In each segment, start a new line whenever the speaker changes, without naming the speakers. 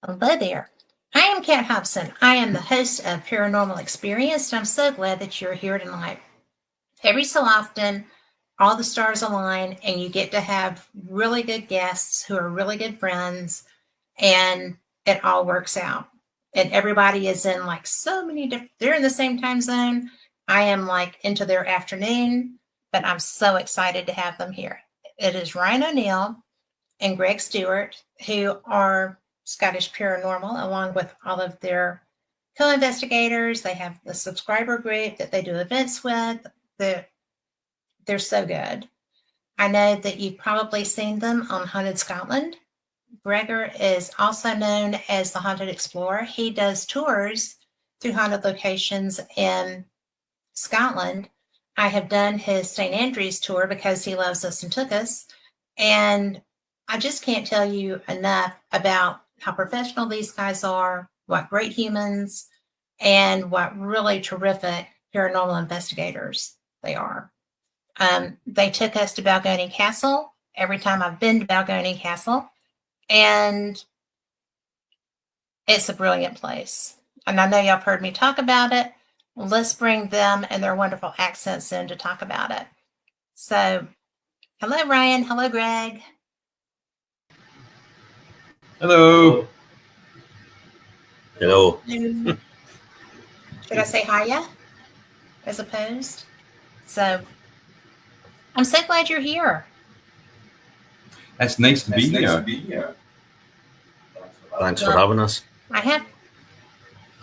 Hello there. I am Kat Hobson. I am the host of Paranormal Experienced. I'm so glad that you're here tonight. Every so often, all the stars align and you get to have really good guests who are really good friends, and it all works out. And everybody is in like so many different, they're in the same time zone. I am like into their afternoon, but I'm so excited to have them here. It is Ryan O'Neill and Greg Stewart, who are Scottish Paranormal, along with all of their co-investigators. They have the subscriber group that they do events with. They're so good. I know that you've probably seen them on Haunted Scotland. Gregor is also known as the Haunted Explorer. He does tours through haunted locations in Scotland. I have done his St. Andrews tour because he loves us and took us. And I just can't tell you enough about how professional these guys are, what great humans, and what really terrific paranormal investigators they are. They took us to Balgony Castle every time I've been to Balgony Castle, and it's a brilliant place. And I know y'all have heard me talk about it. Let's bring them and their wonderful accents in to talk about it. So, hello, Ryan. Hello, Greg.
Hello.
Hello.
Should I say hiya as opposed? So, I'm so glad you're here.
It's nice to be here.
Thanks for having us.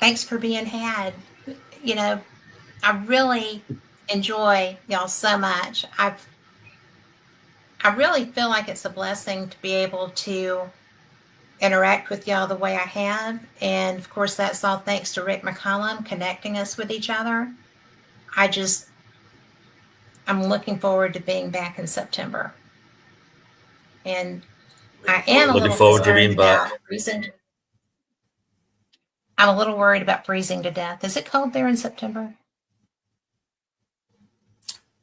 Thanks for being had. You know, I really enjoy y'all so much. I really feel like it's a blessing to be able to interact with y'all the way I have. And of course, that's all thanks to Rick McCollum connecting us with each other. I'm looking forward to being back in September. And I am
looking forward to being back.
I'm a little worried about freezing to death. Is it cold there in September?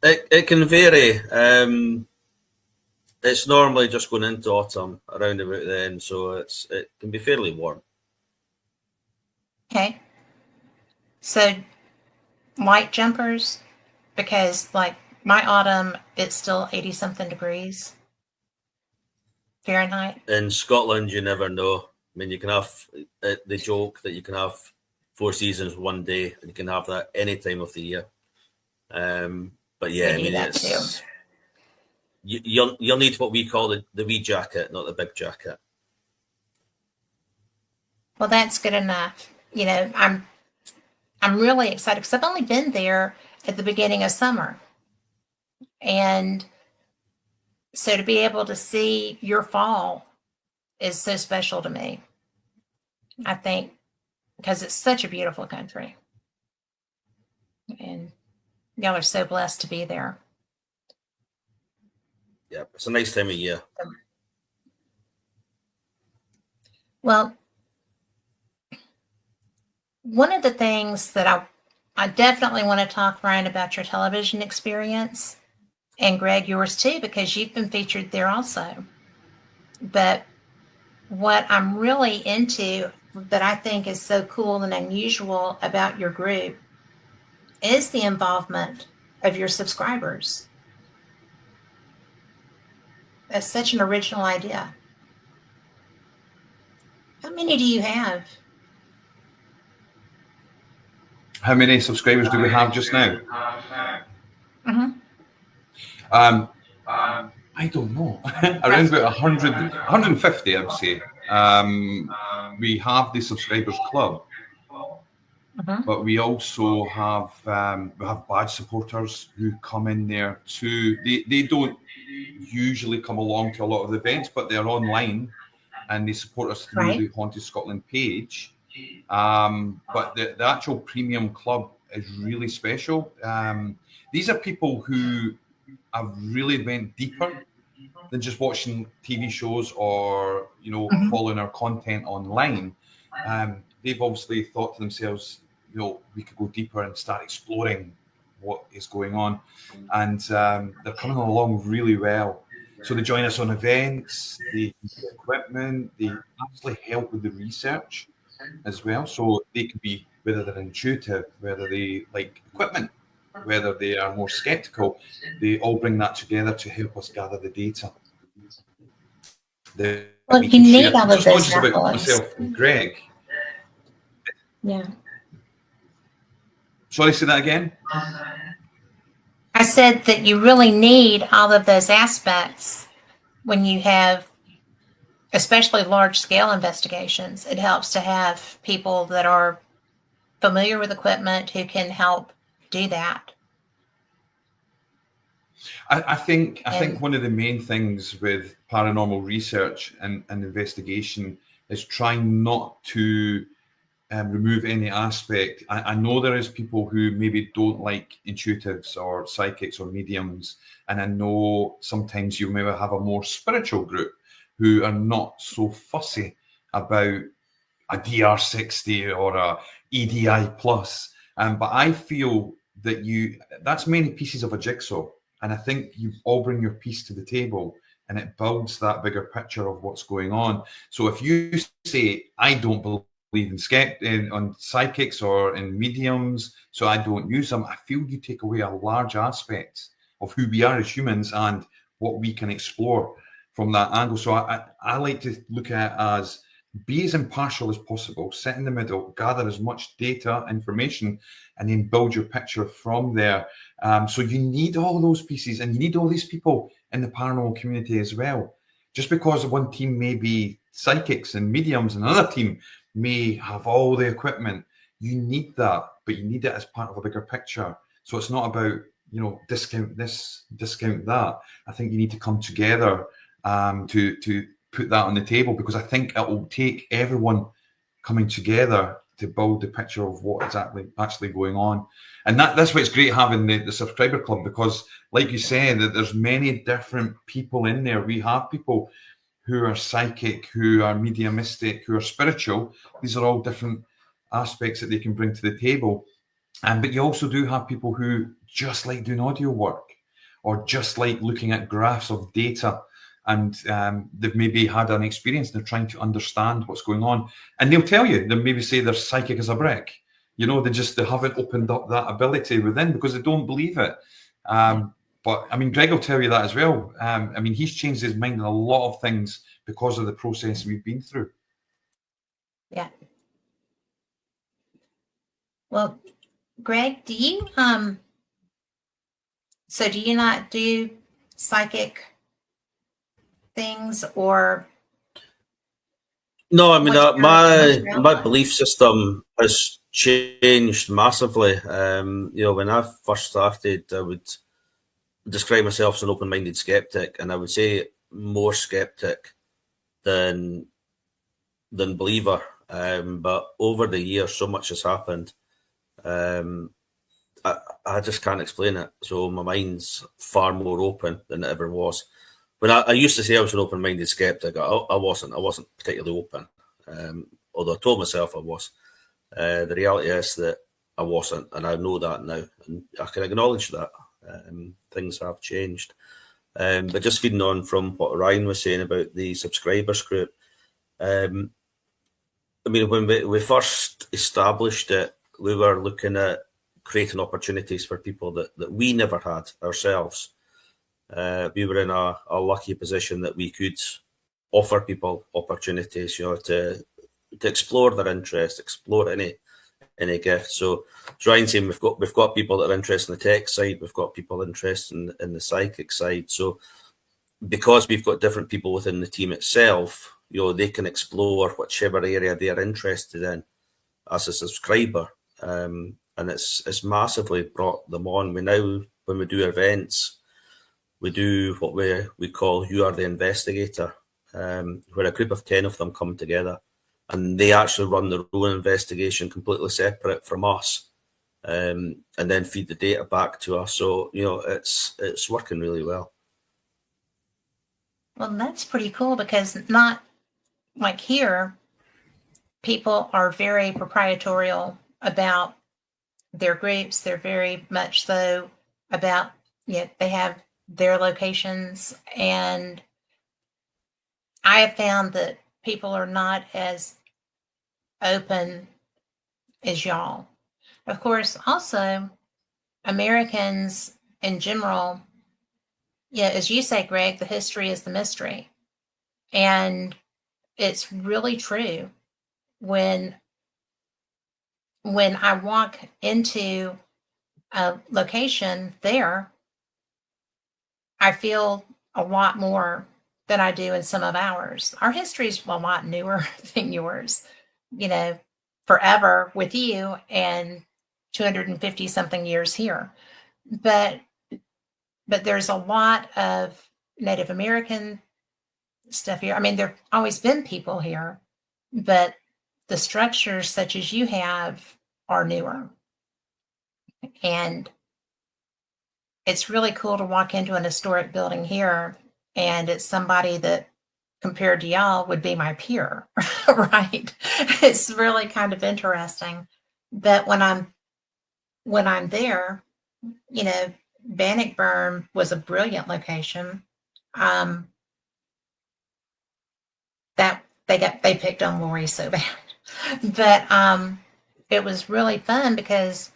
It can vary. It's normally just going into autumn around about then, so it can be fairly warm.
Okay. So light jumpers, because like my autumn, it's still 80 something degrees Fahrenheit.
In Scotland, you never know. I mean, you can have the joke that you can have 4 seasons one day, and you can have that any time of the year. But yeah, I mean, it's you'll need what we call the wee jacket, not the big jacket.
Well, that's good enough. You know, I'm really excited because I've only been there at the beginning of summer, and so to be able to see your fall is so special to me. I think because it's such a beautiful country, and y'all are so blessed to be there.
Yeah, it's a nice time of year.
Well, one of the things that I definitely want to talk, Ryan, about your television experience, and Greg, yours too, because you've been featured there also. But what I'm really into that I think is so cool and unusual about your group is the involvement of your subscribers. That's such an original idea. How many do you have?
How many subscribers do we have just now?
Mm-hmm.
I don't know. Around about 100, 150, I would say. We have the subscribers club, but we also have badge supporters who come in there too. They don't usually come along to a lot of the events, but they're online and they support us through the Haunted Scotland page. But the actual premium club is really special. These are people who have really went deeper than just watching TV shows or, following our content online. They've obviously thought to themselves, we could go deeper and start exploring what is going on. And they're coming along really well. So they join us on events, they use equipment, they actually help with the research as well. So they could be, whether they're intuitive, whether they like equipment, whether they are more skeptical, they all bring that together to help us gather the data.
Well, you need all of those.
So it's not just about myself and Greg.
Yeah.
Sorry, say that again?
I said that you really need all of those aspects when you have, especially large-scale investigations. It helps to have people that are familiar with equipment who can help do that.
I think one of the main things with paranormal research and investigation is trying not to remove any aspect. I know there is people who maybe don't like intuitives or psychics or mediums, and I know sometimes you maybe have a more spiritual group who are not so fussy about a DR60 or a EDI plus. But I feel that that's many pieces of a jigsaw. And I think you all bring your piece to the table and it builds that bigger picture of what's going on. So if you say, I don't believe on psychics or in mediums, so I don't use them, I feel you take away a large aspect of who we are as humans and what we can explore from that angle. So I like to look at it as be as impartial as possible, sit in the middle, gather as much data, information, and then build your picture from there. So you need all those pieces and you need all these people in the paranormal community as well. Just because one team may be psychics and mediums and another team may have all the equipment, you need that, but you need it as part of a bigger picture. So it's not about, discount this, discount that. I think you need to come together to put that on the table, because I think it will take everyone coming together to build the picture of what is actually going on. And that's why it's great having the subscriber club, because like you said, that there's many different people in there. We have people who are psychic, who are mediumistic, who are spiritual. These are all different aspects that they can bring to the table. But you also do have people who just like doing audio work or just like looking at graphs of data. And they've maybe had an experience and they're trying to understand what's going on. And they'll tell you, they'll maybe say they're psychic as a brick. They haven't opened up that ability within because they don't believe it. But I mean, Greg will tell you that as well. He's changed his mind on a lot of things because of the process we've been through.
Yeah. Well, Greg, do you not do psychic things, or?
No, I mean, my belief system has changed massively. When I first started, I would describe myself as an open-minded skeptic, and I would say more skeptic than believer. But over the years, so much has happened. I just can't explain it. So my mind's far more open than it ever was. When I used to say I was an open-minded skeptic, I wasn't particularly open. Although I told myself I was. The reality is that I wasn't, and I know that now, and I can acknowledge that. Things have changed. But just feeding on from what Ryan was saying about the subscribers group, when we first established it, we were looking at creating opportunities for people that we never had ourselves. We were in a lucky position that we could offer people opportunities, to explore their interest, explore any gift. So as Ryan saying, we've got people that are interested in the tech side, we've got people interested in the psychic side. So because we've got different people within the team itself, they can explore whichever area they are interested in as a subscriber. And it's massively brought them on. We now, when we do events, we do what we call You Are the Investigator, where a group of 10 of them come together and they actually run their own investigation completely separate from us, and then feed the data back to us. So, it's working really well.
Well, that's pretty cool, because not like here, people are very proprietorial about their groups. They're very much so about, they have their locations, and I have found that people are not as open as y'all. Of course, also Americans in general, yeah, as you say, Greg, the history is the mystery. And it's really true. When I walk into a location there, I feel a lot more than I do in some of ours. Our history is a lot newer than yours, you know, forever with you and 250 something years here. But there's a lot of Native American stuff here. I mean, there've always been people here, but the structures such as you have are newer. And it's really cool to walk into an historic building here, and it's somebody that compared to y'all would be my peer, right? It's really kind of interesting. But when I'm there, you know, Bannockburn was a brilliant location. That they picked on Lori so bad. But it was really fun because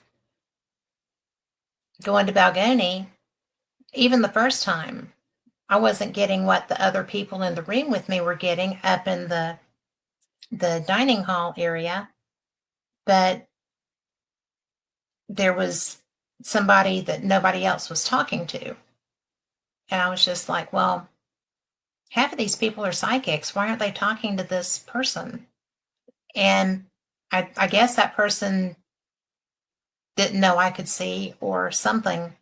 going to Balgony, even the first time, I wasn't getting what the other people in the room with me were getting up in the dining hall area, but there was somebody that nobody else was talking to. And I was just like, well, half of these people are psychics. Why aren't they talking to this person? And I guess that person didn't know I could see or something,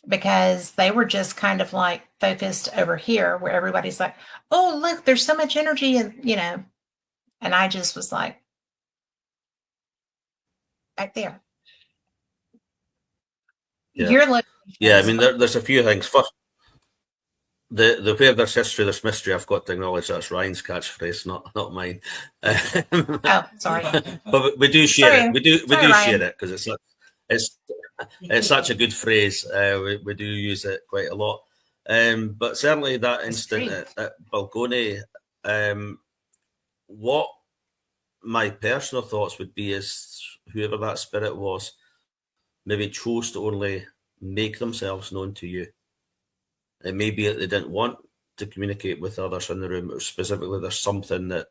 because they were just kind of like focused over here where everybody's like, oh, look, there's so much energy. And, you know, and I just was like, back there.
Yeah. Yeah, I mean, there's a few things. First, the where there's history, there's mystery. I've got to acknowledge that's Ryan's catchphrase, not mine.
Oh, sorry.
But we do share
Sorry.
it. We do
Ryan.
share it because it's such a good phrase. We do use it quite a lot. But certainly that instant at Balgony, what my personal thoughts would be is whoever that spirit was maybe chose to only make themselves known to you. It may be that they didn't want to communicate with others in the room, or specifically there's something that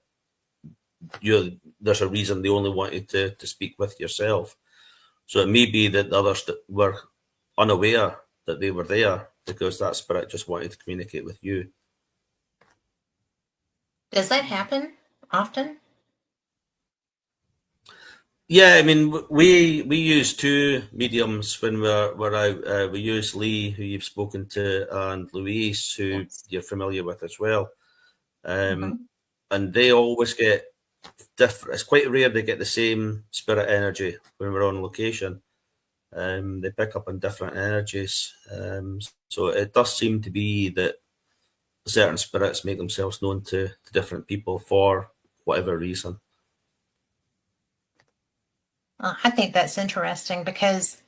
there's a reason they only wanted to speak with yourself. So it may be that the others were unaware that they were there because that spirit just wanted to communicate with you.
Does that happen often?
Yeah, I mean, we use two mediums when we're out. We use Lee, who you've spoken to, and Louise, who you're familiar with as well. And they always get different. It's quite rare they get the same spirit energy when we're on location. They pick up on different energies. So it does seem to be that certain spirits make themselves known to different people for whatever reason.
I think that's interesting because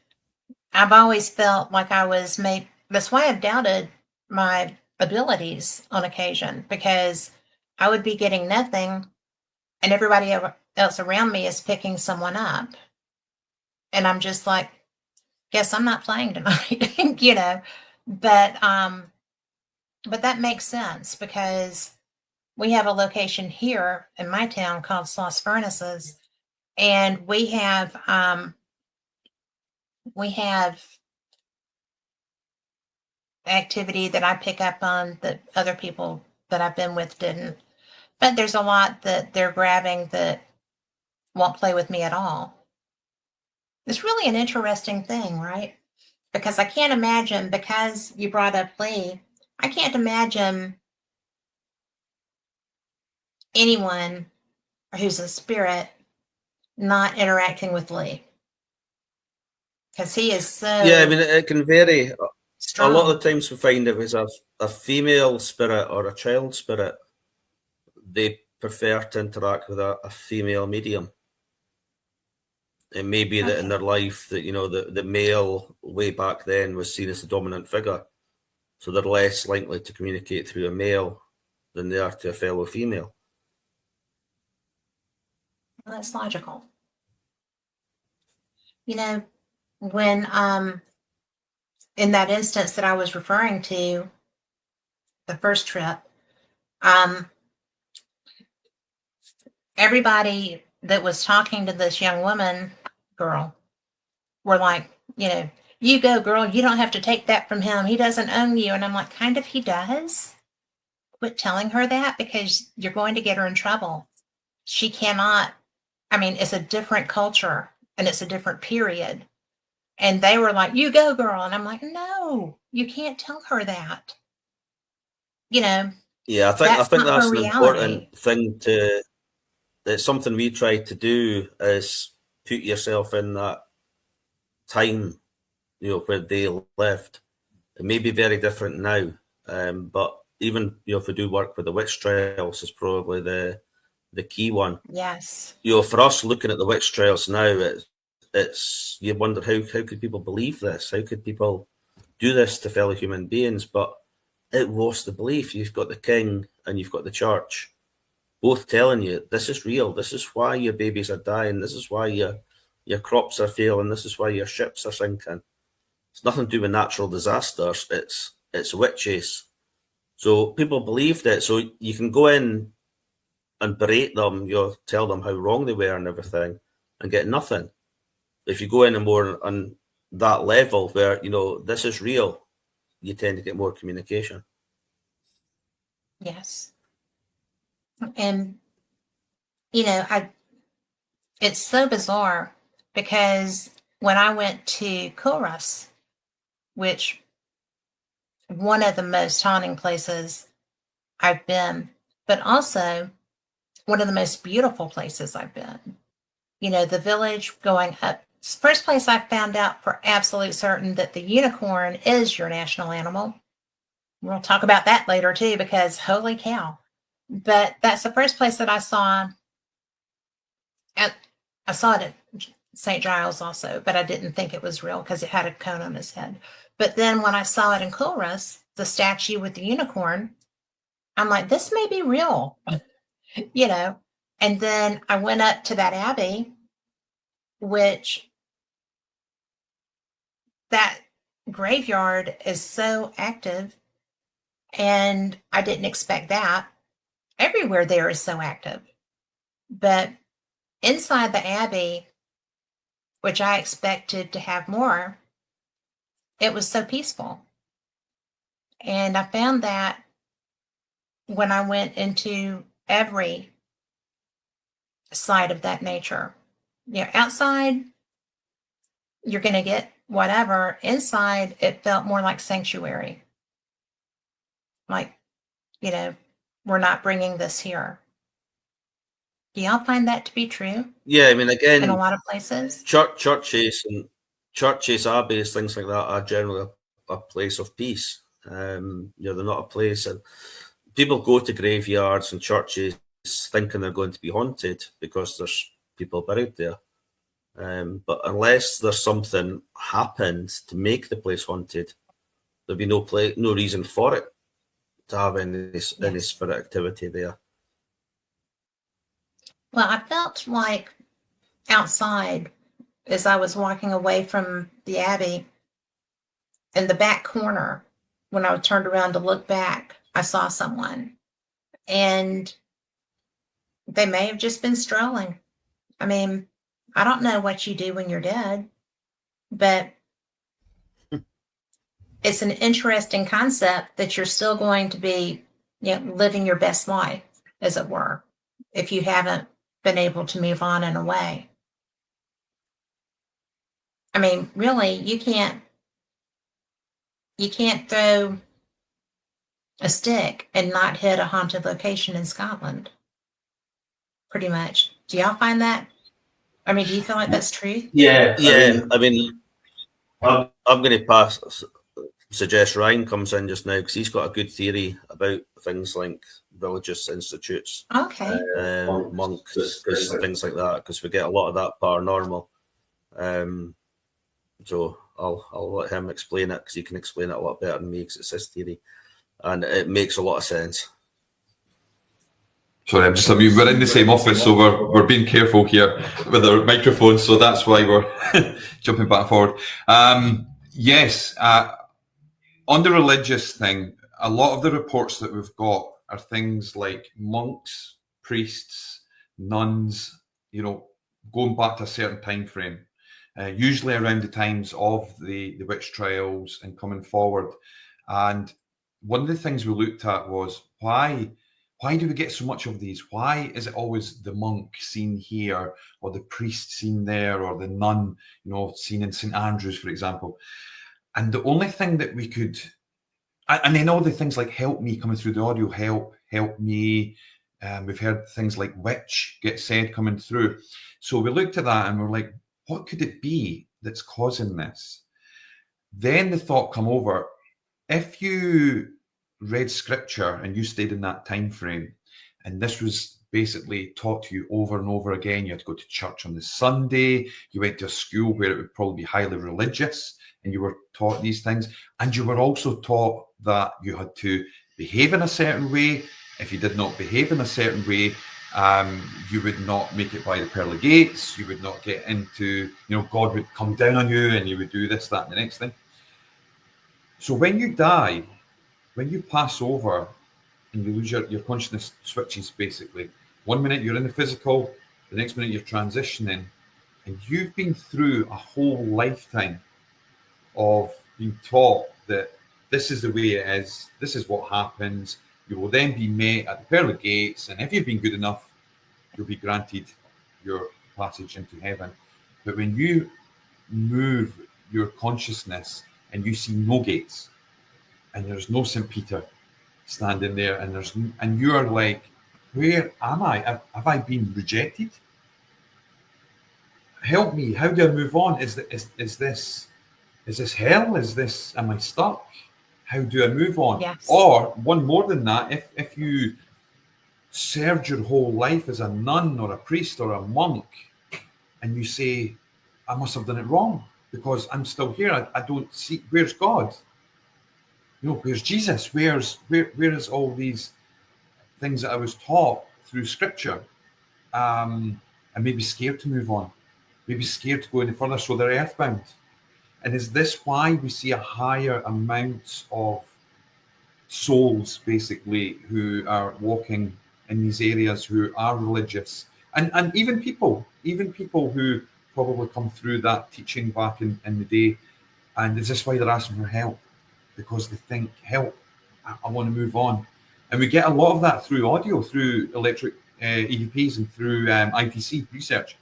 I've always felt like I was made. That's why I've doubted my abilities on occasion, because I would be getting nothing and everybody else around me is picking someone up. And I'm just like, guess I'm not playing tonight, you know. But that makes sense because we have a location here in my town called Sloss Furnaces, and we have activity that I pick up on that other people that I've been with didn't. But there's a lot that they're grabbing that won't play with me at all. It's really an interesting thing, right? Because I can't imagine, because you brought up Lee, I can't imagine anyone who's a spirit not interacting with Lee. Because he is so.
Yeah, I mean, it can vary.
Strong.
A lot of the times we find if it's a female spirit or a child spirit, they prefer to interact with a female medium. It may be that in their life that, you know, the male way back then was seen as the dominant figure. so they're less likely to communicate through a male than they are to a fellow female.
Well, that's logical. You know, when in that instance that I was referring to, the first trip, everybody that was talking to this young girl, were like, you go, girl, you don't have to take that from him. He doesn't own you. And I'm like, kind of, he does. Quit telling her that, because you're going to get her in trouble. She cannot, it's a different culture and it's a different period. And they were like, you go, girl. And I'm like, no, you can't tell her that.
Yeah, I think that's an important thing it's something we try to do, is put yourself in that time, where they lived. It may be very different now, but even, if we do work with the witch trials, is probably the key one.
Yes.
For us looking at the witch trials now, it's you wonder how could people believe this? How could people do this to fellow human beings? But it was the belief. You've got the king and you've got the church, both telling you this is real. This is why your babies are dying. This is why your crops are failing. This is why your ships are sinking. It's nothing to do with natural disasters. It's witches. So people believed it. So you can go in and berate them, tell them how wrong they were and everything, and get nothing. If you go in and more on that level where, this is real, you tend to get more communication.
Yes. And, it's so bizarre, because when I went to Kulrus, which one of the most haunting places I've been, but also one of the most beautiful places I've been. The village going up. First place I found out for absolute certain that the unicorn is your national animal. We'll talk about that later too, because holy cow. But that's the first place that I saw. I saw it at St. Giles also, but I didn't think it was real because it had a cone on his head. But then when I saw it in Kulrus, the statue with the unicorn, I'm like, this may be real, And then I went up to that abbey, which that graveyard is so active, and I didn't expect that. Everywhere there is so active. But inside the abbey, which I expected to have more, it was so peaceful. And I found that when I went into every side of that nature. Outside, you're going to get whatever. Inside, it felt more like sanctuary. Like, we're not bringing this here. Do y'all find that to be true?
Yeah, again,
in a lot of places,
churches, abbeys, things like that are generally a place of peace. They're not a place, and people go to graveyards and churches thinking they're going to be haunted because there's people buried there. But unless there's something happened to make the place haunted, there'd be no reason for it to have any spirit activity there.
Well, I felt like outside, as I was walking away from the abbey, in the back corner, when I turned around to look back, I saw someone, and they may have just been strolling. I don't know what you do when you're dead, but it's an interesting concept that you're still going to be, living your best life, as it were, if you haven't been able to move on and away. Really, you can't throw a stick and not hit a haunted location in Scotland. Pretty much. Do y'all find that? Do you feel like that's true?
Yeah. I'm going to suggest Ryan comes in just now, because he's got a good theory about things like religious institutes,
okay,
monks, things like that, because we get a lot of that paranormal. So I'll let him explain it, because he can explain it a lot better than me, because it's his theory, and it makes a lot of sense.
Sorry, we're in the same office, so we're being careful here with our microphones, so that's why we're jumping back and forward. Yes, on the religious thing, a lot of the reports that we've got are things like monks, priests, nuns, going back to a certain time frame, usually around the times of the witch trials and coming forward. And one of the things we looked at was why do we get so much of these? Why is it always the monk seen here, or the priest seen there, or the nun, seen in St. Andrews, for example? And the only thing that we could, and then all the things like help me coming through the audio, help me. We've heard things like witch get said coming through. So we looked at that and we're like, what could it be that's causing this? Then the thought come over, if you read scripture and you stayed in that time frame, and this was basically taught to you over and over again, you had to go to church on the Sunday, you went to a school where it would probably be highly religious, and you were taught these things, and you were also taught that you had to behave in a certain way. If you did not behave in a certain way, you would not make it by the pearly gates, you would not get into, God would come down on you and you would do this, that, and the next thing. So when you die, when you pass over and you lose your consciousness switches, basically, 1 minute you're in the physical, the next minute you're transitioning, and you've been through a whole lifetime of being taught that this is the way it is, this is what happens. You will then be met at the pearly gates, and if you've been good enough, you'll be granted your passage into heaven. But when you move your consciousness and you see no gates, and there's no St. Peter standing there, and you're like, where am I? Have I been rejected? Help me. How do I move on? Is this hell? Am I stuck? How do I move on?
Yes.
Or one more than that, if you served your whole life as a nun or a priest or a monk, and you say, I must have done it wrong because I'm still here. I don't see, where's God? Where's Jesus? Where is all these things that I was taught through scripture? And maybe scared to move on, maybe scared to go any further, so they're earthbound. And is this why we see a higher amount of souls, basically, who are walking in these areas, who are religious, and even people who probably come through that teaching back in the day? And is this why they're asking for help? Because they think, help, I want to move on. And we get a lot of that through audio, through electric EVPs, and through ITC research.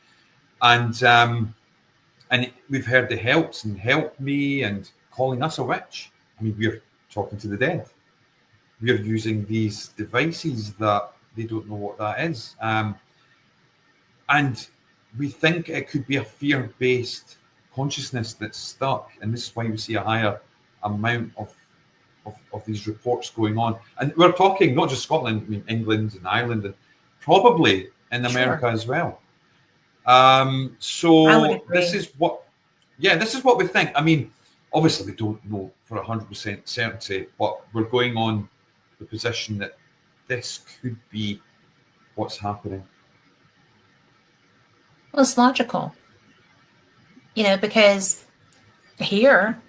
And we've heard the helps and help me and calling us a witch. I mean, we're talking to the dead. We're using these devices that they don't know what that is. And we think it could be a fear-based consciousness that's stuck. And this is why we see a higher amount of these reports going on. And we're talking not just Scotland, I mean England and Ireland, and probably in America as well. So this is what we think. I mean, obviously we don't know for 100% certainty, but we're going on the position that this could be what's happening.
Well, it's logical, because here,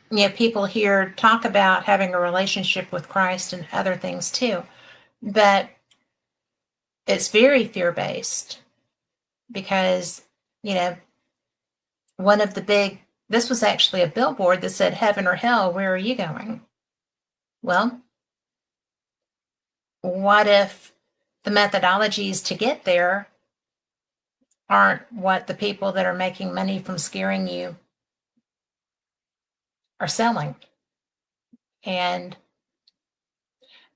people here talk about having a relationship with Christ and other things too, but it's very fear-based because, one of the this was actually a billboard that said, heaven or hell, where are you going? Well, what if the methodologies to get there aren't what the people that are making money from scaring you are selling? And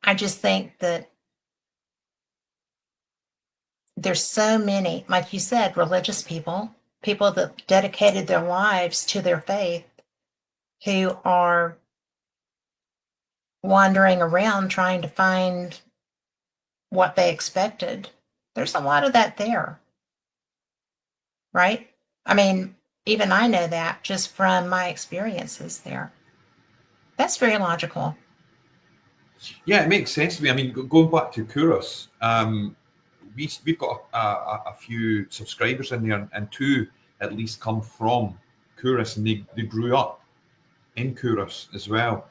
I just think that there's so many, like you said, religious people that dedicated their lives to their faith, who are wandering around trying to find what they expected. There's a lot of that there, right? I mean, Even I know that just from my experiences there. That's very logical.
Yeah, it makes sense to me. I mean, going back to Kuros, we've got a few subscribers in there, and two at least come from Kuros, and they grew up in Kuros as well.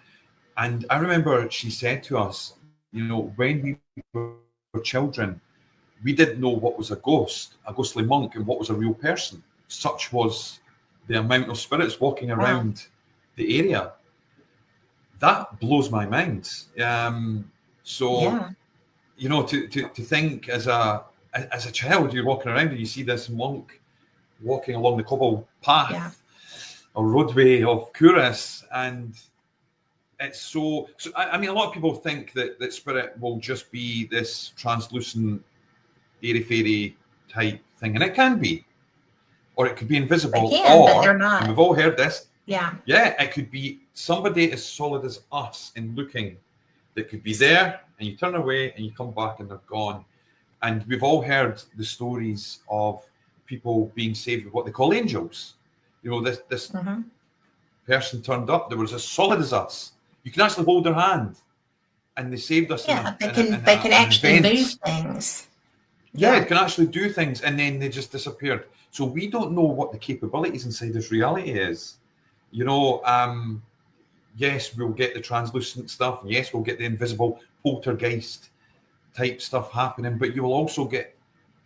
And I remember she said to us, you know, when we were children, we didn't know what was a ghost, a ghostly monk, and what was a real person. Such was the amount of spirits walking around the area. That blows my mind. So, you know, to think as a child, you're walking around and you see this monk walking along the cobble path or roadway of Kuros, and it's so. I mean, a lot of people think that spirit will just be this translucent, airy fairy type thing, and it can be, or it could be invisible,
They can, but they're
or,
not.
and we've all heard this.
Yeah,
it could be somebody as solid as us in looking that could be there, and you turn away and you come back and they're gone. And we've all heard the stories of people being saved with what they call angels. You know, this person turned up that was as solid as us. You can actually hold their hand, and they saved us.
Yeah, they can actually move things.
Yeah, it can actually do things, and then they just disappeared. So we don't know what the capabilities inside this reality is. You know, yes, we'll get the translucent stuff. Yes, we'll get the invisible poltergeist type stuff happening, but you will also get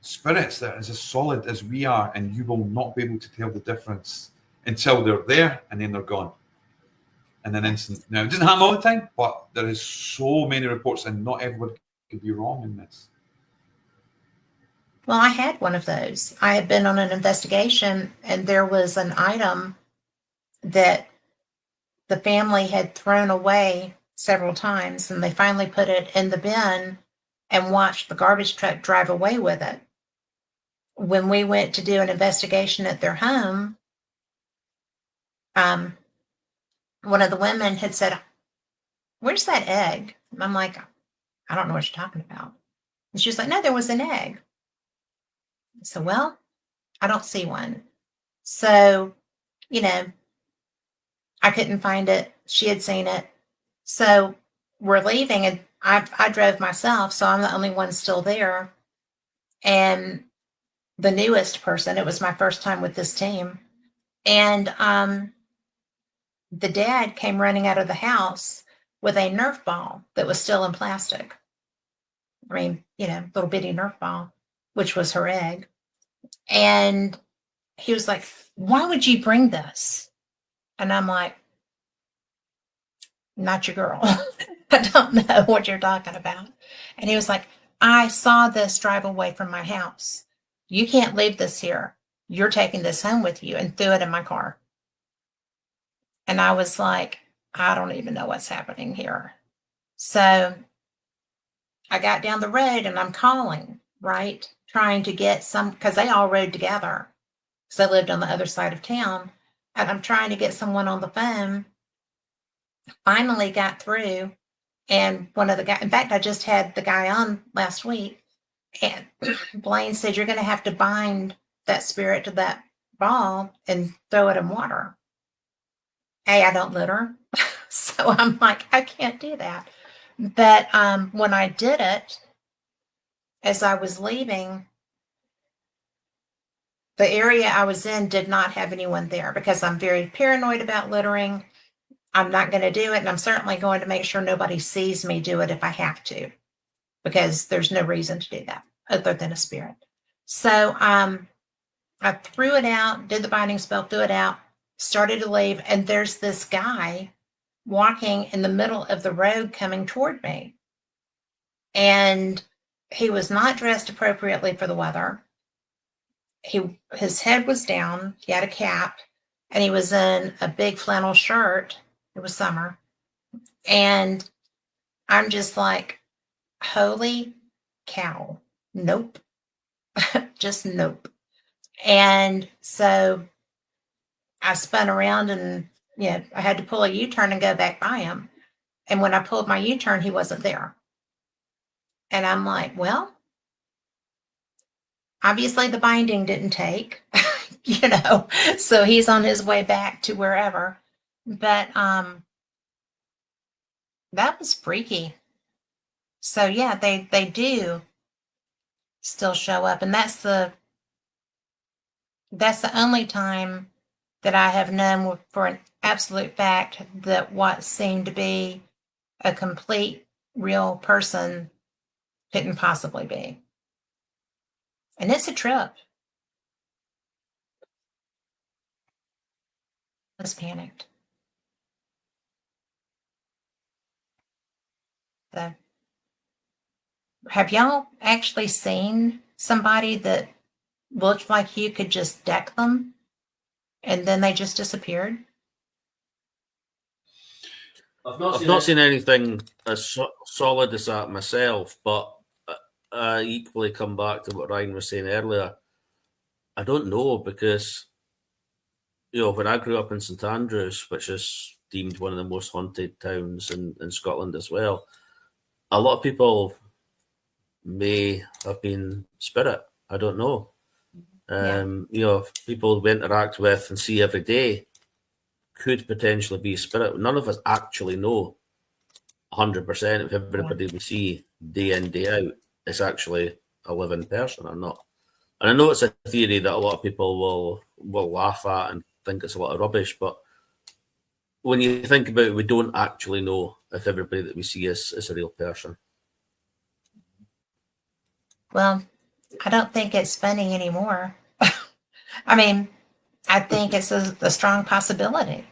spirits that are as solid as we are, and you will not be able to tell the difference until they're there, and then they're gone in an instant. Now, it doesn't happen all the time, but there is so many reports, and not everyone could be wrong in this.
Well, I had one of those. I had been on an investigation, and there was an item that the family had thrown away several times, and they finally put it in the bin and watched the garbage truck drive away with it. When we went to do an investigation at their home, one of the women had said, "Where's that egg?" And I'm like, "I don't know what you're talking about." And she was like, "No, there was an egg." So, well, I don't see one. So, you know, I couldn't find it. She had seen it. So we're leaving, and I drove myself, so I'm the only one still there. And the newest person, it was my first time with this team. And the dad came running out of the house with a Nerf ball that was still in plastic. I mean, you know, little bitty Nerf ball, which was her egg. And he was like, "Why would you bring this?" And I'm like, "Not your girl." I don't know what you're talking about. And he was like, "I saw this drive away from my house. You can't leave this here. You're taking this home with you," and threw it in my car. And I was like, I don't even know what's happening here. So I got down the road and I'm calling, right? Trying to get some, because they all rode together. Because I lived on the other side of town. And I'm trying to get someone on the phone. Finally got through. And one of the guys, in fact, I just had the guy on last week. And Blaine said, "You're going to have to bind that spirit to that ball and throw it in water." I don't litter. So I'm like, I can't do that. But when I did it, as I was leaving, the area I was in did not have anyone there because I'm very paranoid about littering. I'm not going to do it. And I'm certainly going to make sure nobody sees me do it if I have to, because there's no reason to do that other than a spirit. So I threw it out, did the binding spell, threw it out, started to leave. And there's this guy walking in the middle of the road coming toward me. And he was not dressed appropriately for the weather. His head was down, he had a cap, and he was in a big flannel shirt. It was summer. And I'm just like, holy cow. Nope. Just nope. And so I spun around and I had to pull a U-turn and go back by him. And when I pulled my U-turn, he wasn't there. And I'm like, well, obviously the binding didn't take so he's on his way back to wherever. But that was freaky. So yeah, they do still show up, and that's the only time that I have known for an absolute fact that what seemed to be a complete real person couldn't possibly be. And it's a trip. I was panicked. So, have y'all actually seen somebody that looked like you could just deck them and then they just disappeared?
I've not seen anything as solid as that myself, but I equally come back to what Ryan was saying earlier. I don't know, because when I grew up in St Andrews, which is deemed one of the most haunted towns in Scotland as well, a lot of people may have been spirit. I don't know. People we interact with and see every day could potentially be spirit. None of us actually know 100% if everybody we see day in, day out is actually a living person or not. And I know it's a theory that a lot of people will laugh at and think it's a lot of rubbish, but when you think about it, we don't actually know if everybody that we see is a real person.
Well, I don't think it's funny anymore. I mean, I think it's a strong possibility.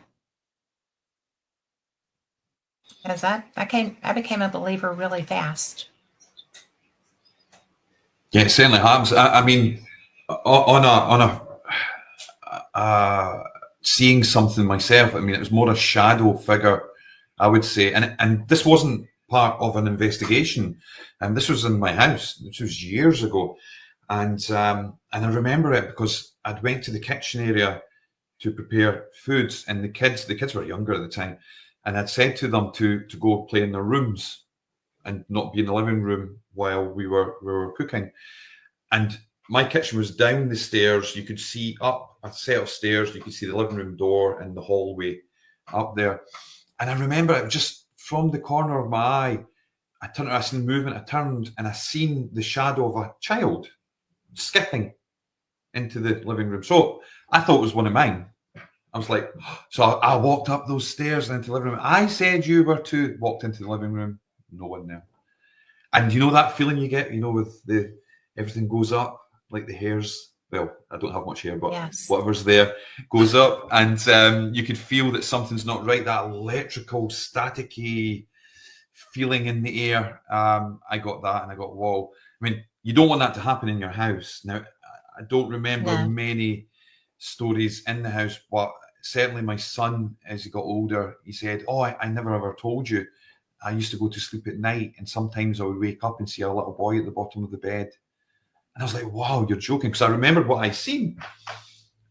Because I became a believer really fast.
Yeah, it certainly happens. I mean, on a seeing something myself. I mean, it was more a shadow figure, I would say, and this wasn't part of an investigation, and this was in my house. This was years ago, and I remember it because I'd went to the kitchen area to prepare foods, and the kids were younger at the time, and I'd said to them to go play in their rooms and not be in the living room while we were cooking. And my kitchen was down the stairs. You could see up a set of stairs. You could see the living room door and the hallway up there. And I remember it just from the corner of my eye, I seen movement. I turned and I seen the shadow of a child skipping into the living room. So I thought it was one of mine. I was like, so I walked up those stairs and into the living room. I said you were to, walked into the living room, no one there. And you know that feeling you get, with everything goes up, like the hairs. Well, I don't have much hair, but yes, whatever's there goes up, and you could feel that something's not right. That electrical, staticky feeling in the air. I got that, and I got, whoa. I mean, you don't want that to happen in your house. Now, I don't remember many stories in the house, but certainly my son, as he got older, he said, "Oh, I never ever told you. I used to go to sleep at night, and sometimes I would wake up and see a little boy at the bottom of the bed." And I was like, "Wow, you're joking." Because I remembered what I seen.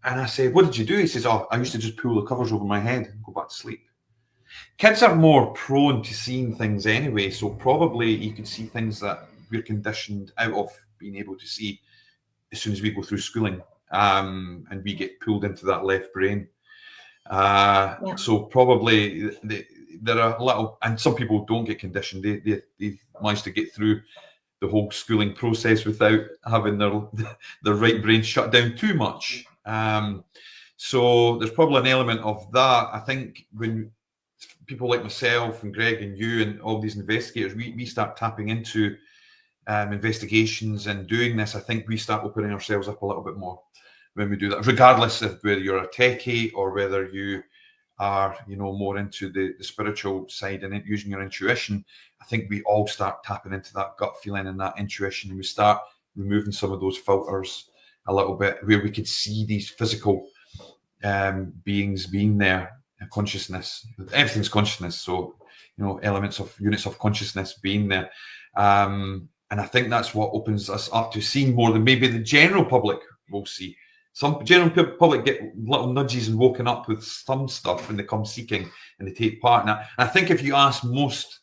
And I said, "What did you do?" He says, "Oh, I used to just pull the covers over my head and go back to sleep." Kids are more prone to seeing things anyway, so probably you can see things that we're conditioned out of being able to see as soon as we go through schooling, and we get pulled into that left brain. So probably there are a little, and some people don't get conditioned. They manage to get through the whole schooling process without having their right brain shut down too much. So there's probably an element of that. I think when people like myself and Greg and you and all these investigators, we start tapping into investigations and doing this, I think we start opening ourselves up a little bit more when we do that, regardless of whether you're a techie or whether you are, more into the spiritual side and using your intuition. I think we all start tapping into that gut feeling and that intuition, and we start removing some of those filters a little bit, where we could see these physical beings being there, consciousness. Everything's consciousness, so units of consciousness being there. And I think that's what opens us up to seeing more than maybe the general public will see. Some general public get little nudges and woken up with some stuff, and they come seeking and they take part. And I think if you ask most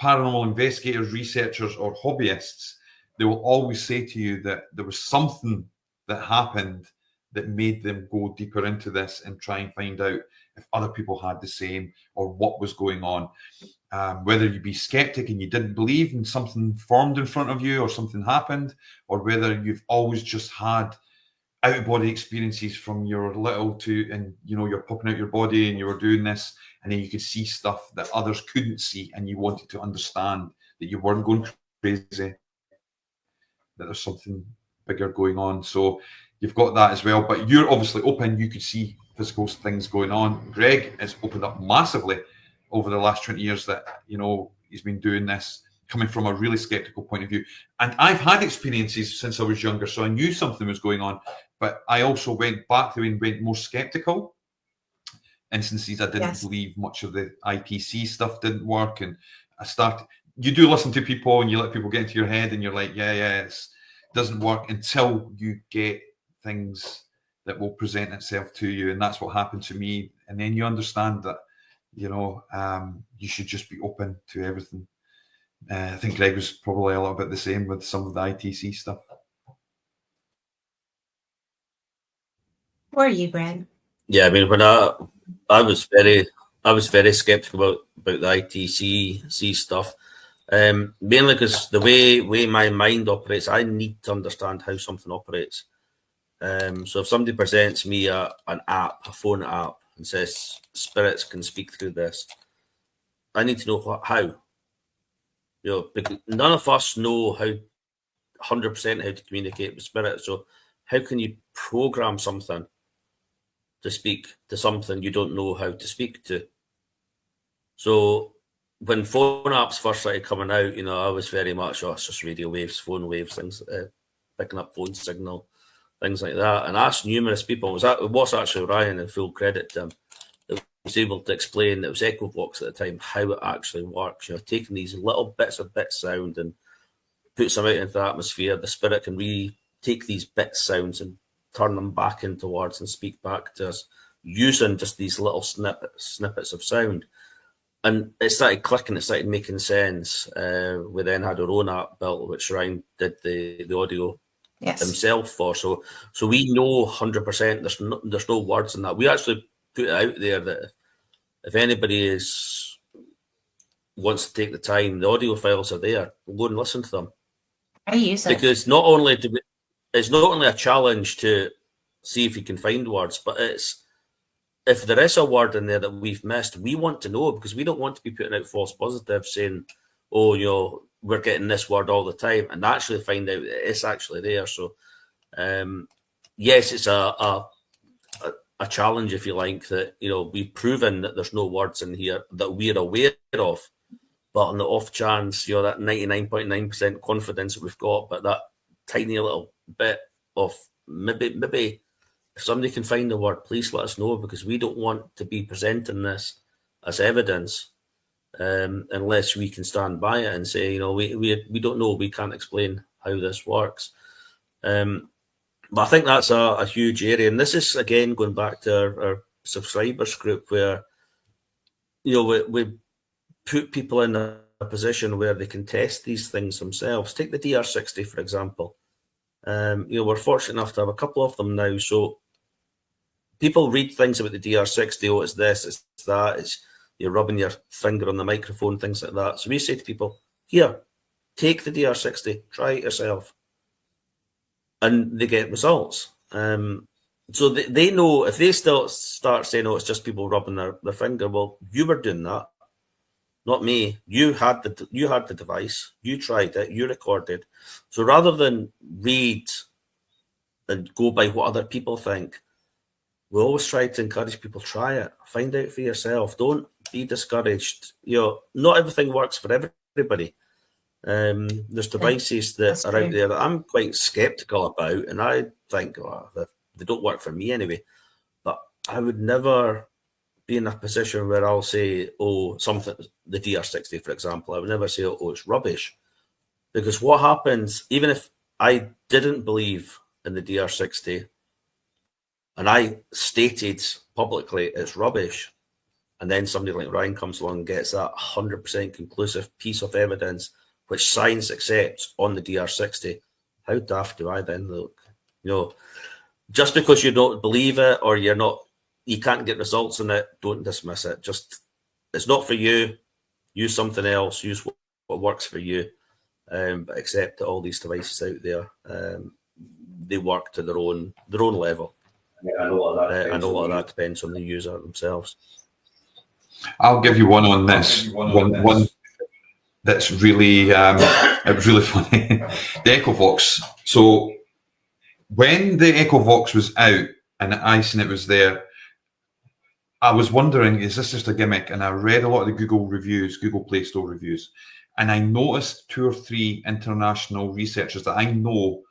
paranormal investigators, researchers, or hobbyists, they will always say to you that there was something that happened that made them go deeper into this and try and find out if other people had the same or what was going on. Whether you be skeptic and you didn't believe and something formed in front of you or something happened, or whether you've always just had out-of-body experiences from your little to, and you're popping out your body and you were doing this, and then you could see stuff that others couldn't see, and you wanted to understand that you weren't going crazy, that there's something bigger going on. So you've got that as well, but you're obviously open. You could see physical things going on. Greg has opened up massively over the last 20 years that, he's been doing this, coming from a really skeptical point of view. And I've had experiences since I was younger, so I knew something was going on, but I also went back to and went more skeptical. Instances I didn't believe much of the IPC stuff didn't work. And you do listen to people and you let people get into your head and you're like, it doesn't work until you get things that will present itself to you. And that's what happened to me. And then you understand that, you should just be open to everything. I think Greg was probably a little bit the same with some of the ITC stuff.
Were you, Greg?
Yeah, I mean, when I was very skeptical about the ITC stuff, mainly because the way my mind operates, I need to understand how something operates. So if somebody presents me a phone app, and says spirits can speak through this, I need to know how. Because none of us know how 100% how to communicate with spirits. So how can you program something to speak to something you don't know how to speak to? So when phone apps first started coming out, I was very much, it's just radio waves, phone waves, things, picking up phone signal, things like that. And I asked numerous people, what's actually Ryan, and full credit to him, that was able to explain, it was Echo Box at the time, how it actually works. Taking these little bits of bit sound and puts them out into the atmosphere, the spirit can take these bit sounds and turn them back into words and speak back to us using just these little snippets of sound. And it started clicking, it started making sense. We then had our own app built, which Ryan did the audio himself for. So we know 100% there's no words in that. We actually put it out there that if anybody wants to take the time, the audio files are there. We'll go and listen to them.
I use it.
Because it's not only a challenge to see if you can find words, but it's, if there is a word in there that we've missed, we want to know, because we don't want to be putting out false positives saying, we're getting this word all the time, and actually find out that it's actually there. So, yes, it's a challenge, if you like, that, we've proven that there's no words in here that we're aware of, but on the off chance, that 99.9% confidence that we've got, but that tiny little bit of maybe if somebody can find the word, please let us know, because we don't want to be presenting this as evidence unless we can stand by it and say, we don't know, we can't explain how this works. But I think that's a huge area. And this is, again, going back to our subscribers group, where, we put people in a position where they can test these things themselves. Take the DR60, for example. We're fortunate enough to have a couple of them now. So people read things about the DR60, it's this, it's that, you're rubbing your finger on the microphone, things like that. So we say to people, here, take the DR60, try it yourself. And they get results. So they know, if they still start saying, it's just people rubbing their finger, well, you were doing that, not me. You had the device, you tried it, you recorded. So rather than read and go by what other people think, we always try to encourage people, try it, find out for yourself. Don't be discouraged. Not everything works for everybody. There's devices that are out there that I'm quite skeptical about, and I think they don't work for me anyway. But I would never be in a position where I'll say, something, the DR60, for example, I would never say, it's rubbish. Because what happens, even if I didn't believe in the DR60 and I stated publicly it's rubbish, and then somebody like Ryan comes along and gets that 100% conclusive piece of evidence which science accepts on the DR60, how daft do I then look? just because you don't believe it or you can't get results in it, don't dismiss it. Just, it's not for you. Use something else. Use what works for you. But accept that all these devices out there, they work to their own level.
Yeah, and a lot of that
depends on the user themselves.
I'll give you one on this. One that's really it was really funny. The EchoVox. So when the EchoVox was out and I seen it was there, I was wondering, is this just a gimmick? And I read a lot of the Google Play Store reviews, and I noticed 2 or 3 international researchers that I know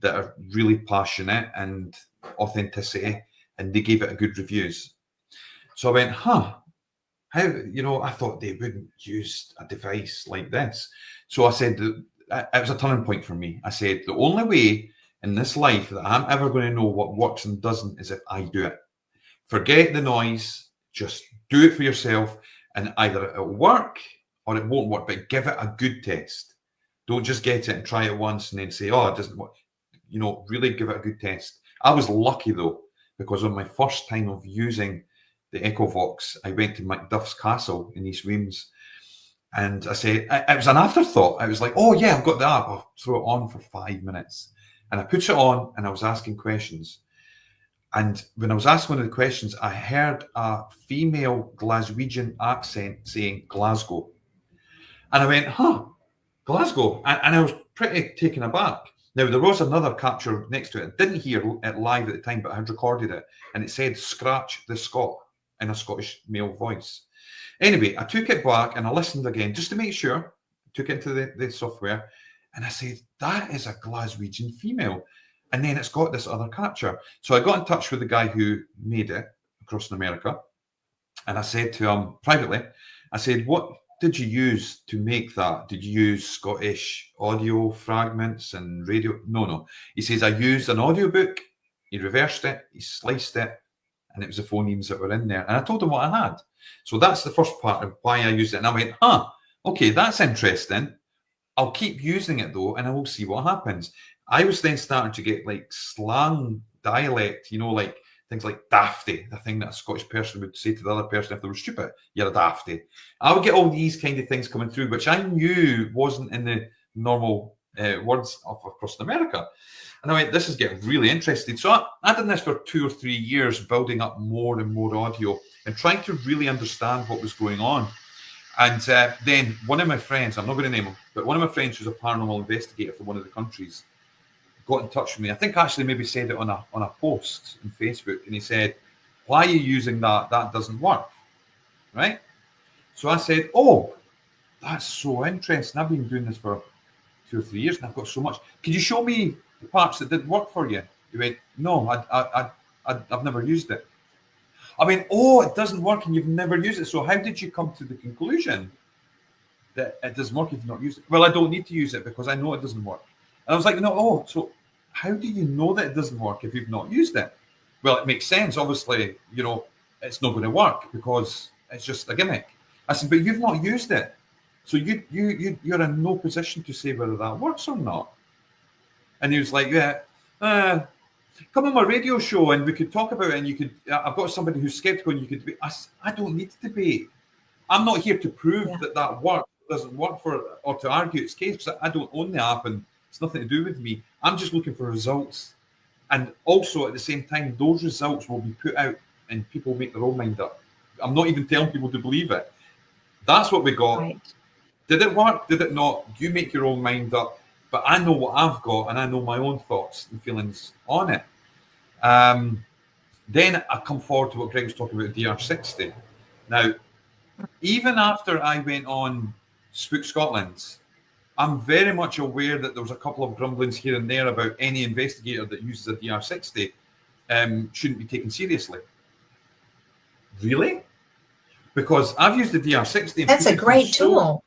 that are really passionate and authenticity, and they gave it a good reviews. So I went, how, I thought they wouldn't use a device like this. So I said, it was a turning point for me. I said, the only way in this life that I'm ever going to know what works and doesn't is if I do it. Forget the noise, just do it for yourself, and either it'll work or it won't work, but give it a good test. Don't just get it and try it once and then say, oh, it doesn't work. Really give it a good test. I was lucky though, because on my first time of using the EchoVox, I went to Macduff's Castle in East Weems, and I said, it was an afterthought. I was like, oh yeah, I've got the app, I'll throw it on for 5 minutes. And I put it on and I was asking questions. And when I was asking one of the questions, I heard a female Glaswegian accent saying Glasgow. And I went, Glasgow. And I was pretty taken aback. Now, there was another capture next to it. I didn't hear it live at the time, but I had recorded it. And it said, Scratch the Scot, in a Scottish male voice. Anyway, I took it back and I listened again just to make sure. Took it into the software. And I said, that is a Glaswegian female. And then it's got this other capture. So I got in touch with the guy who made it across in America. And I said to him privately, I said, what did you use to make that? Did you use Scottish audio fragments and radio? No. He says, I used an audiobook. He reversed it. He sliced it. And it was the phonemes that were in there. And I told him what I had. So that's the first part of why I used it. And I went, okay, that's interesting. I'll keep using it though, and I will see what happens. I was then starting to get like slang dialect, like things like dafty, the thing that a Scottish person would say to the other person if they were stupid, you're a dafty. I would get all these kind of things coming through, which I knew wasn't in the normal words of across America. And I went, this is getting really interesting. So I did this for 2 or 3 years, building up more and more audio and trying to really understand what was going on. And then one of my friends, I'm not going to name him, but one of my friends who's a paranormal investigator for one of the countries got in touch with me. I think actually maybe said it on a post on Facebook, and he said, why are you using that? That doesn't work, right? So I said, oh, that's so interesting. I've been doing this for 2 or 3 years and I've got so much. Could you show me the parts that didn't work for you? He went, no, I've never used it. I mean, oh, it doesn't work and you've never used it. So how did you come to the conclusion that it doesn't work if you've not used it? Well, I don't need to use it because I know it doesn't work. And I was like, so how do you know that it doesn't work if you've not used it? Well, it makes sense. Obviously, it's not going to work because it's just a gimmick. I said, but you've not used it. So you're in no position to say whether that works or not. And he was like, yeah, come on my radio show and we could talk about it, and I've got somebody who's skeptical and you could debate. I don't need to debate. I'm not here to prove that works, doesn't work or to argue its case, because I don't own the app and it's nothing to do with me. I'm just looking for results. And also at the same time, those results will be put out and people make their own mind up. I'm not even telling people to believe it. That's what we got. Right. Did it work? Did it not? You make your own mind up. But I know what I've got and I know my own thoughts and feelings on it. Then I come forward to what Greg was talking about, DR60. Now, even after I went on Spook Scotland, I'm very much aware that there was a couple of grumblings here and there about any investigator that uses a DR60 shouldn't be taken seriously. Really? Because I've used the DR60.
That's a great tool.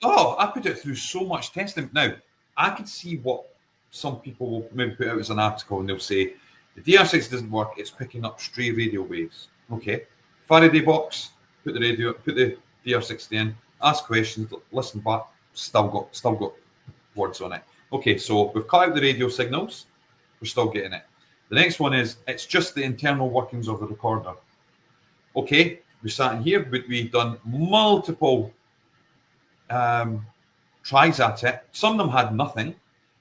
I put it through so much testing. Now, I could see what some people will maybe put out as an article, and they'll say, the DR60 doesn't work, it's picking up stray radio waves. Okay. Faraday box, put the DR60 in, ask questions, listen back, still got words on it. Okay, so we've cut out the radio signals, we're still getting it. The next one is, it's just the internal workings of the recorder. Okay, we sat in here, but we've done multiple tries at it. Some of them had nothing.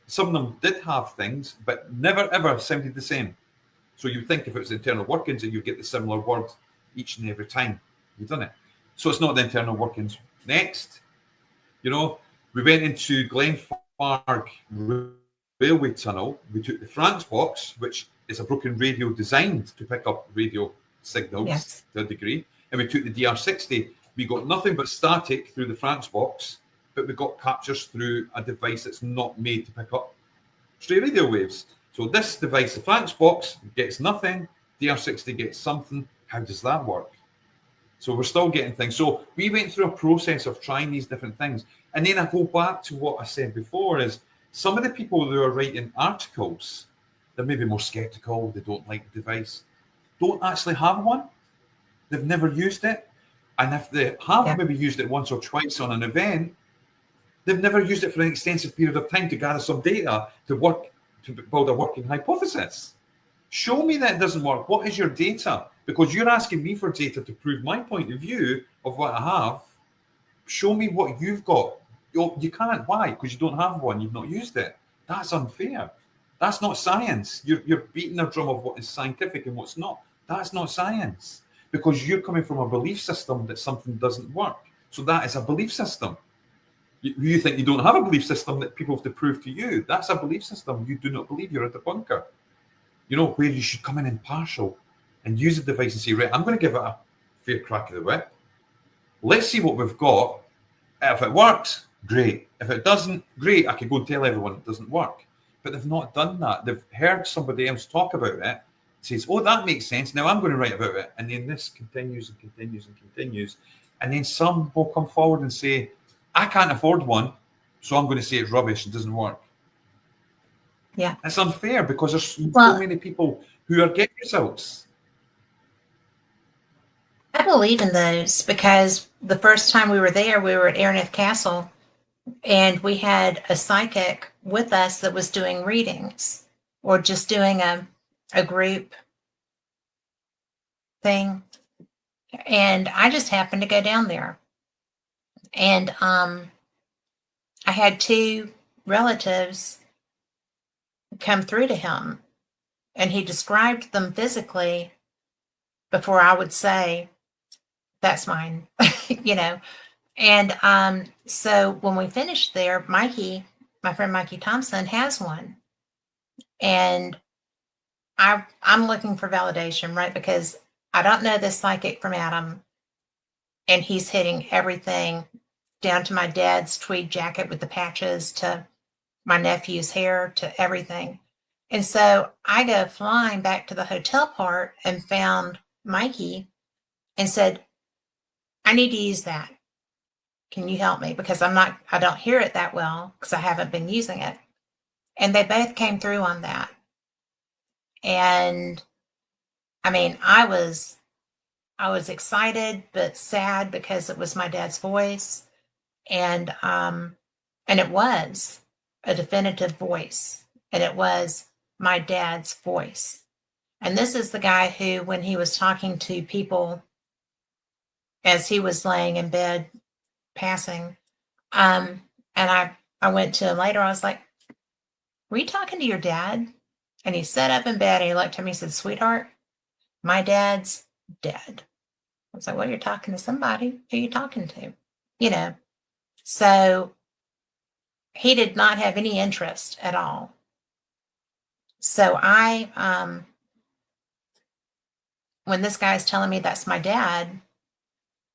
Some of them did have things, but never ever sounded the same. So you'd think if it was the internal workings that you'd get the similar word each and every time you've done it. So it's not the internal workings. Next, we went into Glenfarg Railway Tunnel. We took the France box, which is a broken radio designed to pick up radio signals to a degree. And we took the DR60. We got nothing but static through the France box, but we got captures through a device that's not made to pick up stray radio waves. So this device, the France box, gets nothing. DR60 gets something. How does that work? So we're still getting things. So we went through a process of trying these different things. And then I go back to what I said before is some of the people who are writing articles, they're maybe more skeptical, they don't like the device, don't actually have one. They've never used it. And if they have maybe used it once or twice on an event, they've never used it for an extensive period of time to gather some data to build a working hypothesis. Show me that it doesn't work. What is your data? Because you're asking me for data to prove my point of view of what I have. Show me what you've got. You can't. Why? Because you don't have one. You've not used it. That's unfair. That's not science. You're beating a drum of what is scientific and what's not. That's not science. Because you're coming from a belief system that something doesn't work. So that is a belief system. You think you don't have a belief system that people have to prove to you. That's a belief system. You do not believe. You're a debunker. Where you should come in impartial and use the device and say, right, I'm going to give it a fair crack of the whip. Let's see what we've got. If it works, great. If it doesn't, great. I could go and tell everyone it doesn't work. But they've not done that. They've heard somebody else talk about it, says, oh, that makes sense. Now I'm going to write about it. And then this continues and continues and continues. And then some will come forward and say, I can't afford one, so I'm going to say it's rubbish, it doesn't work.
Yeah.
It's unfair because there's so many people who are getting results.
I believe in those because the first time we were there, we were at Airnith Castle, and we had a psychic with us that was doing readings or just doing a group thing. And I just happened to go down there. And I had two relatives come through to him, and he described them physically before I would say, that's mine, And so when we finished there, Mikey, my friend Mikey Thompson, has one. And I'm looking for validation, right? Because I don't know this psychic from Adam. And he's hitting everything down to my dad's tweed jacket with the patches, to my nephew's hair, to everything. And so I go flying back to the hotel part and found Mikey and said, I need to use that. Can you help me? Because I don't hear it that well because I haven't been using it. And they both came through on that. And I mean, I was excited but sad because it was my dad's voice. And it was a definitive voice. And it was my dad's voice. And this is the guy who, when he was talking to people as he was laying in bed passing, and I went to him later, I was like, were you talking to your dad? And he sat up in bed and he looked at me and said, sweetheart, my dad's dead. I was like, well, you're talking to somebody. Who are you talking to? So he did not have any interest at all. So when this guy's telling me that's my dad,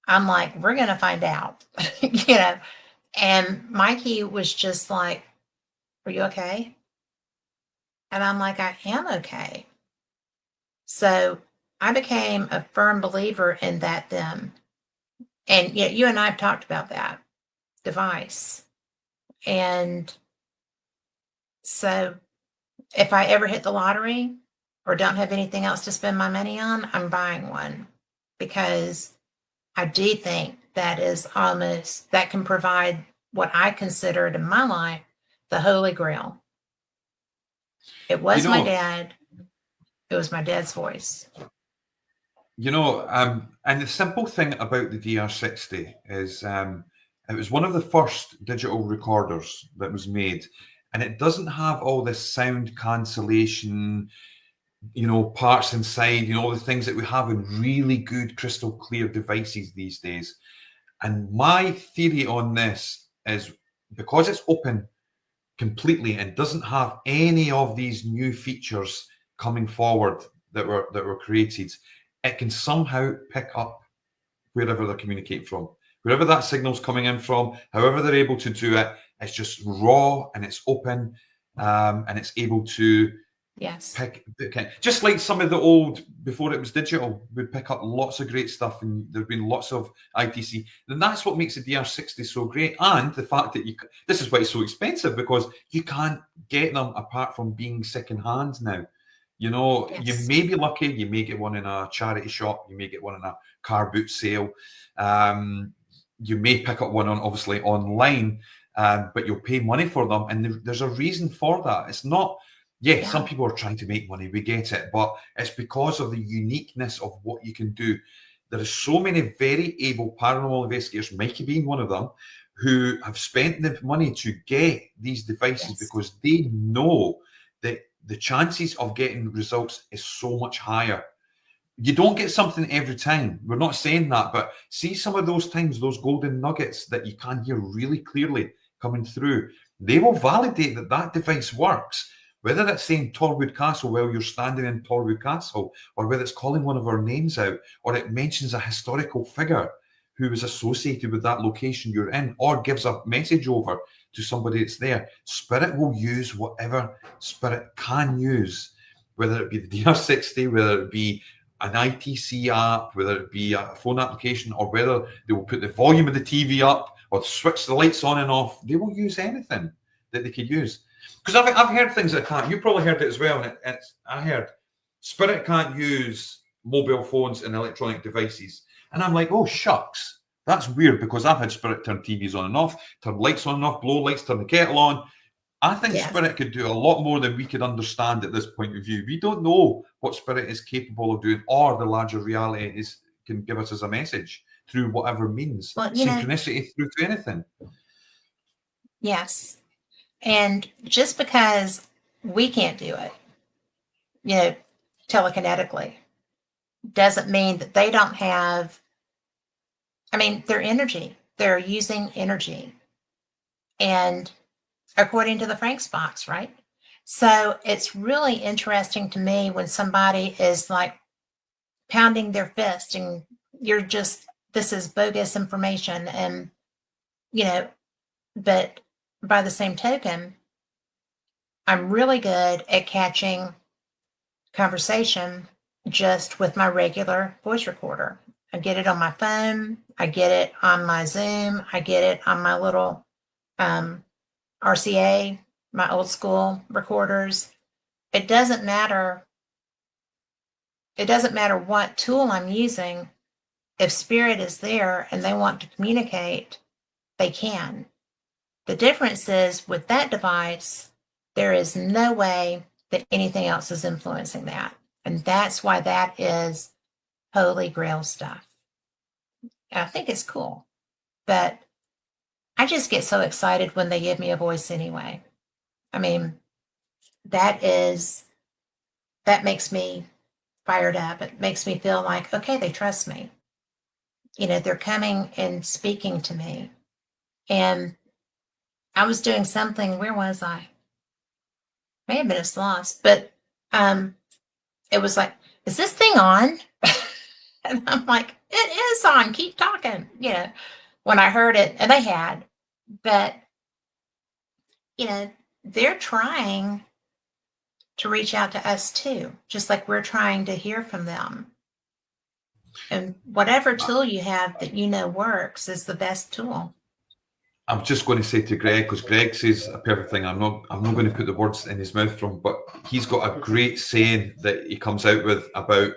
I'm like, we're going to find out, And Mikey was just like, are you okay? And I'm like, I am okay. So I became a firm believer in that then. And yet you and I have talked about that device. And so if I ever hit the lottery or don't have anything else to spend my money on, I'm buying one, because I do think that can provide what I considered in my life the Holy Grail. It was my dad. it was my dad's voice.
You know, and the simple thing about the DR60 is it was one of the first digital recorders that was made, and it doesn't have all this sound cancellation, you know, parts inside, you know, all the things that we have in really good crystal clear devices these days. And my theory on this is because it's open completely and doesn't have any of these new features coming forward that were created, it can somehow pick up wherever they're communicating from, wherever that signal's coming in from, however they're able to do it. It's just raw and it's open, and it's able to just like some of the old, before it was digital, would pick up lots of great stuff, and there've been lots of ITC. And that's what makes the DR60 so great, and the fact that this is why it's so expensive, because you can't get them apart from being second-hand now. You know, you may be lucky, you may get one in a charity shop, you may get one in a car boot sale, you may pick up one obviously online, but you'll pay money for them, and there's a reason for that. It's not, some people are trying to make money, we get it, but it's because of the uniqueness of what you can do. There are so many very able paranormal investigators, Mikey being one of them, who have spent the money to get these devices because they know that the chances of getting results is so much higher. You don't get something every time. We're not saying that, but see some of those times, those golden nuggets that you can hear really clearly coming through, they will validate that that device works. Whether that's saying Torwood Castle while you're standing in Torwood Castle, or whether it's calling one of our names out, or it mentions a historical figure who was associated with that location you're in, or gives a message over to somebody that's there. Spirit will use whatever Spirit can use, whether it be the DR60, whether it be an ITC app, whether it be a phone application, or whether they will put the volume of the TV up or switch the lights on and off. They will use anything that they could use. Because I've heard things that can't. You probably heard it as well. And I heard Spirit can't use mobile phones and electronic devices. And I'm like, oh, shucks. That's weird, because I've had Spirit turn TVs on and off, turn lights on and off, blow lights, turn the kettle on. I think Spirit could do a lot more than we could understand at this point of view. We don't know what Spirit is capable of doing, or the larger reality can give us as a message through whatever means. Well, synchronicity through to anything.
Yes. And just because we can't do it, you know, telekinetically, doesn't mean that they don't have, I mean, their energy. They're using energy. And according to the Frank's box, right? So it's really interesting to me when somebody is like pounding their fist and you're just, this is bogus information. And, you know, but by the same token, I'm really good at catching conversation just with my regular voice recorder. I get it on my phone. I get it on my Zoom. I get it on my little RCA, my old school recorders. It doesn't matter. It doesn't matter what tool I'm using. If spirit is there and they want to communicate, they can. The difference is with that device, there is no way that anything else is influencing that. And that's why that is holy grail stuff. I think it's cool. But I just get so excited when they give me a voice anyway. I mean, that makes me fired up. It makes me feel like, okay, they trust me. You know, they're coming and speaking to me. And I was doing something, where was I? May have been a sloth, but it was like, is this thing on? And I'm like, it is on, keep talking. You know, when I heard it, and they had, but, you know, they're trying to reach out to us too, just like we're trying to hear from them. And whatever tool you have that you know works is the best tool.
I'm just going to say to Greg, because Greg says a perfect thing. I'm not going to put the words in his mouth from, but he's got a great saying that he comes out with about,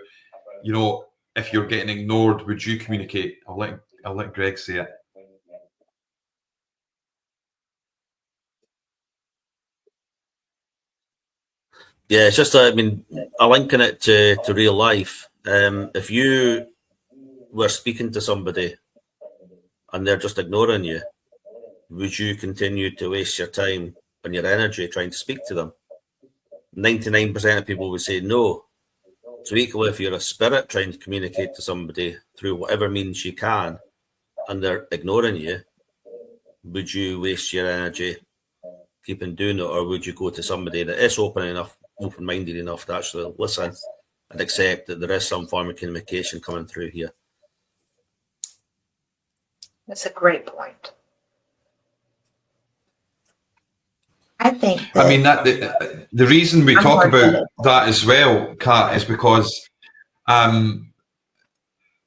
you know, if you're getting ignored, would you communicate? I'll let Greg say it.
Yeah, it's just, I mean, I'm linking it to real life. If you were speaking to somebody and they're just ignoring you, would you continue to waste your time and your energy trying to speak to them? 99% of people would say no. So equally, if you're a spirit trying to communicate to somebody through whatever means you can, and they're ignoring you, would you waste your energy keeping doing it, or would you go to somebody that is open-minded enough to actually listen and accept that there is some form of communication coming through here?
That's a great point. I think that,
I mean, that the reason we talk about that as well, Kat, is because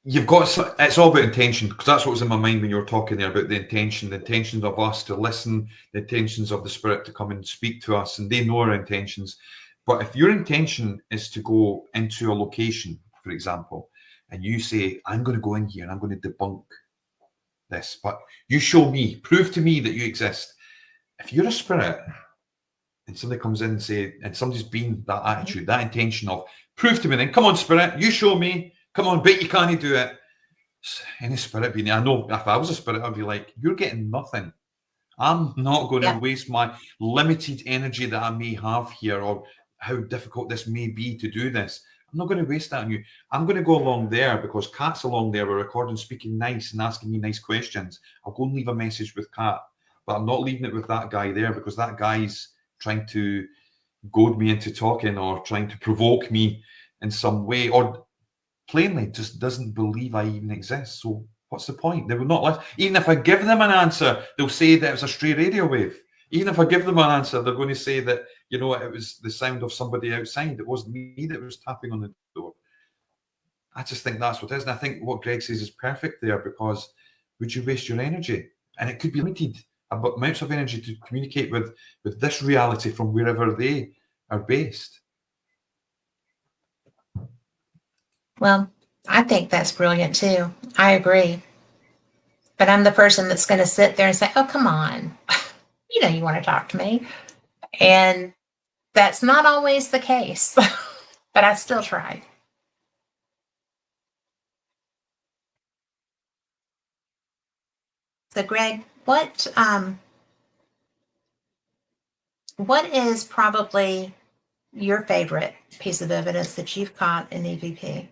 you've got, it's all about intention, because that's what was in my mind when you were talking there about the intentions of us to listen, the intentions of the spirit to come and speak to us, and they know our intentions. But if your intention is to go into a location, for example, and you say, I'm going to go in here and I'm going to debunk this, but you show me, prove to me that you exist. If you're a spirit and somebody comes in and say, and somebody's been that attitude, that intention of, prove to me then, come on spirit, you show me, come on, bet you can't do it. Any spirit being there, I know if I was a spirit, I'd be like, you're getting nothing. I'm not going to waste my limited energy that I may have here, or how difficult this may be to do this. I'm not going to waste that on you. I'm going to go along there because Kat's along there. We're recording, speaking nice and asking me nice questions. I'll go and leave a message with Kat, but I'm not leaving it with that guy there, because that guy's trying to goad me into talking or trying to provoke me in some way, or plainly just doesn't believe I even exist. So what's the point? They will not listen. Even if I give them an answer, they'll say that it's a stray radio wave. Even if I give them an answer, they're going to say that, you know, it was the sound of somebody outside. It wasn't me that was tapping on the door. I just think that's what it is. And I think what Greg says is perfect there, because would you waste your energy? And it could be limited amounts of energy to communicate with this reality from wherever they are based.
Well, I think that's brilliant too. I agree. But I'm the person that's going to sit there and say, oh, come on. You know, you want to talk to me. And that's not always the case, but I still try. So, Greg, what is probably your favorite piece of evidence that you've caught in EVP?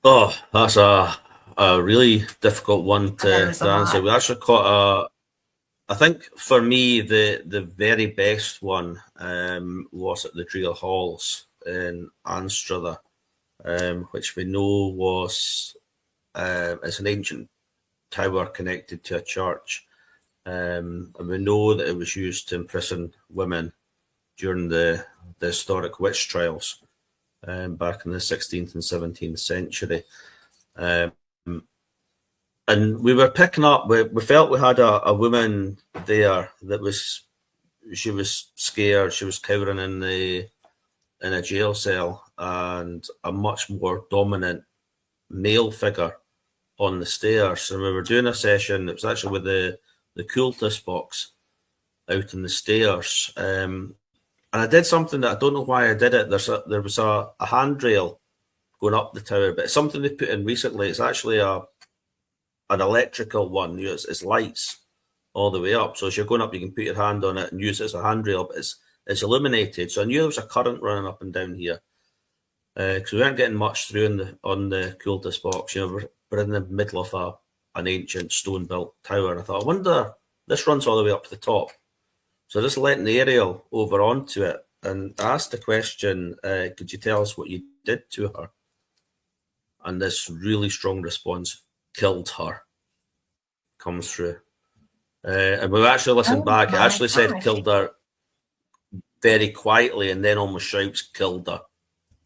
Oh, that's a really difficult one to answer. We actually caught I think for me, the very best one was at the Drill Halls in Anstruther, which we know was it's an ancient tower connected to a church, and we know that it was used to imprison women during the historic witch trials back in the 16th and 17th century. And we were picking up, we felt we had a woman there that she was scared, she was cowering in a jail cell, and a much more dominant male figure on the stairs. And we were doing a session, it was actually with the cultist box out in the stairs. And I did something that I don't know why I did it. There was a handrail going up the tower, but it's something they put in recently. It's actually an electrical one. It's lights all the way up. So as you're going up, you can put your hand on it and use it as a handrail, but it's illuminated. So I knew there was a current running up and down here, because we weren't getting much through on the cultist box. You know, we're in the middle of an ancient stone-built tower, and I thought, I wonder, this runs all the way up to the top. So I just let the aerial over onto it and asked the question, could you tell us what you did to her? And this really strong response, killed her, comes through. And we actually listened back. It actually said killed her very quietly, and then almost shouts killed her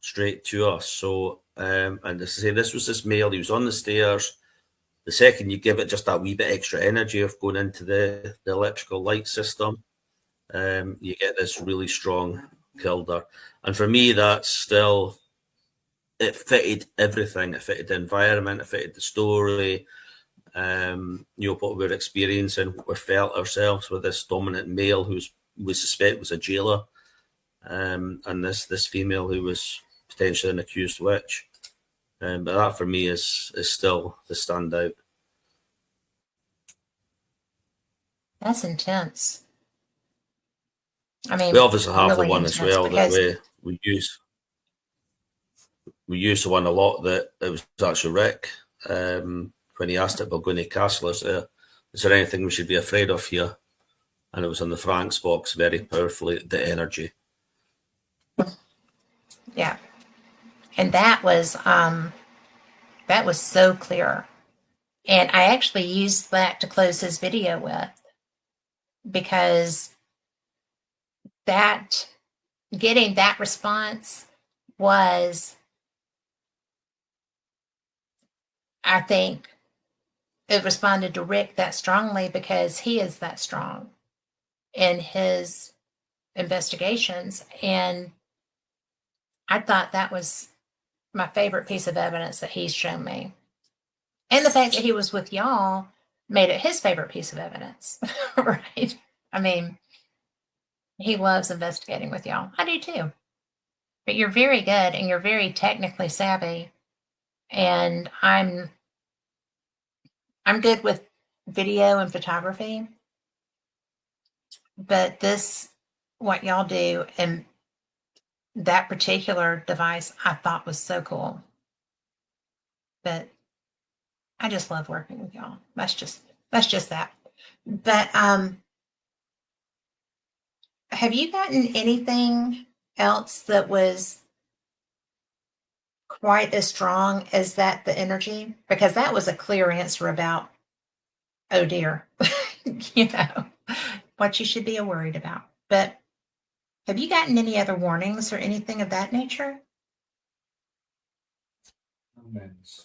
straight to us. So, and as I say, this was this male. He was on the stairs. The second you give it just that wee bit extra energy of going into the electrical light system, you get this really strong killed her. And for me, that's still, it fitted everything. It fitted the environment. It fitted the story. You know, what we're experiencing, what we felt ourselves with this dominant male who's we suspect was a jailer, and this female who was potentially an accused witch. But that for me is still the standout.
That's intense. I mean,
we obviously have
really
the one as well
because...
that we use. We use the one a lot that it was actually Rick when he asked at Balgony Castle, is there anything we should be afraid of here? And it was on the Frank's box very powerfully, the energy.
Yeah. And that was so clear. And I actually used that to close his video with, because that getting that response was, I think it responded to Rick that strongly because he is that strong in his investigations. And I thought that was my favorite piece of evidence that he's shown me. And the fact that he was with y'all made it his favorite piece of evidence, right? I mean, he loves investigating with y'all. I do too. But you're very good and you're very technically savvy. And I'm good with video and photography. But what y'all do and that particular device, I thought was so cool. But I just love working with y'all. That's just that. But have you gotten anything else that was quite as strong as that, the energy? Because that was a clear answer about, oh dear, what you should be worried about. But have you gotten any other warnings or anything of that nature?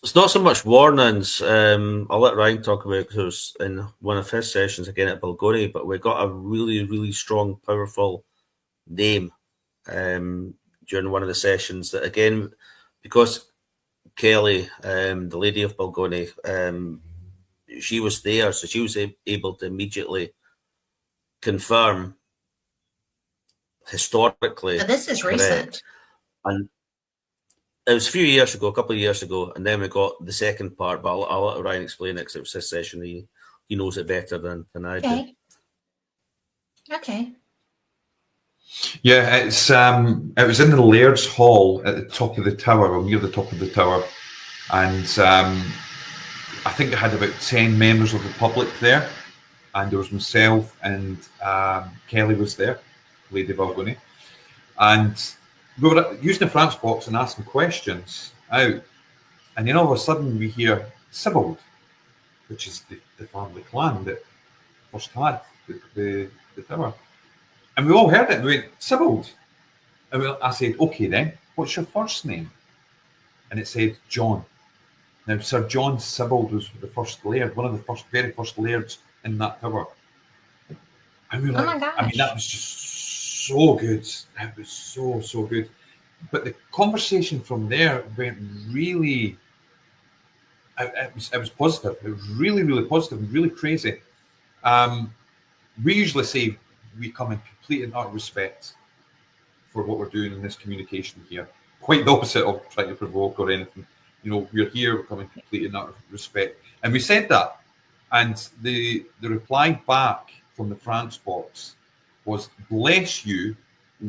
It's not so much warnings. I'll let Ryan talk about it because it was in one of his sessions again at Balgony, but we got a really, really strong, powerful name during one of the sessions that, again, because Kelly, the lady of Balgony, she was there, so she was able to immediately confirm historically.
So this is
correct.
Recent.
And it was a few years ago, a couple of years ago, and then we got the second part, but I'll let Ryan explain it because it was his session. He knows it better than I do.
Okay.
Yeah, it was in the Laird's Hall at the top of the tower, or near the top of the tower, and I think it had about 10 members of the public there, and there was myself and Kelly was there, Lady Balgony, and we were using the Frank's box and asking questions out, and then all of a sudden we hear Sibbald, which is the family clan that first had the tower. And we all heard it, and we went, Sibbald. And I said, okay then, what's your first name? And it said, John. Now, Sir John Sibbald was the first laird, one of the very first lairds in that tower. And we were like, I mean, that was just so good. That was so good. But the conversation from there went really, it was positive. It was really, really positive, really crazy. We usually say we come in complete and utter respect for what we're doing in this communication here. Quite the opposite of trying to provoke or anything. We're here, we're coming complete and utter respect. And we said that. And the reply back from the Frank's box was, bless you,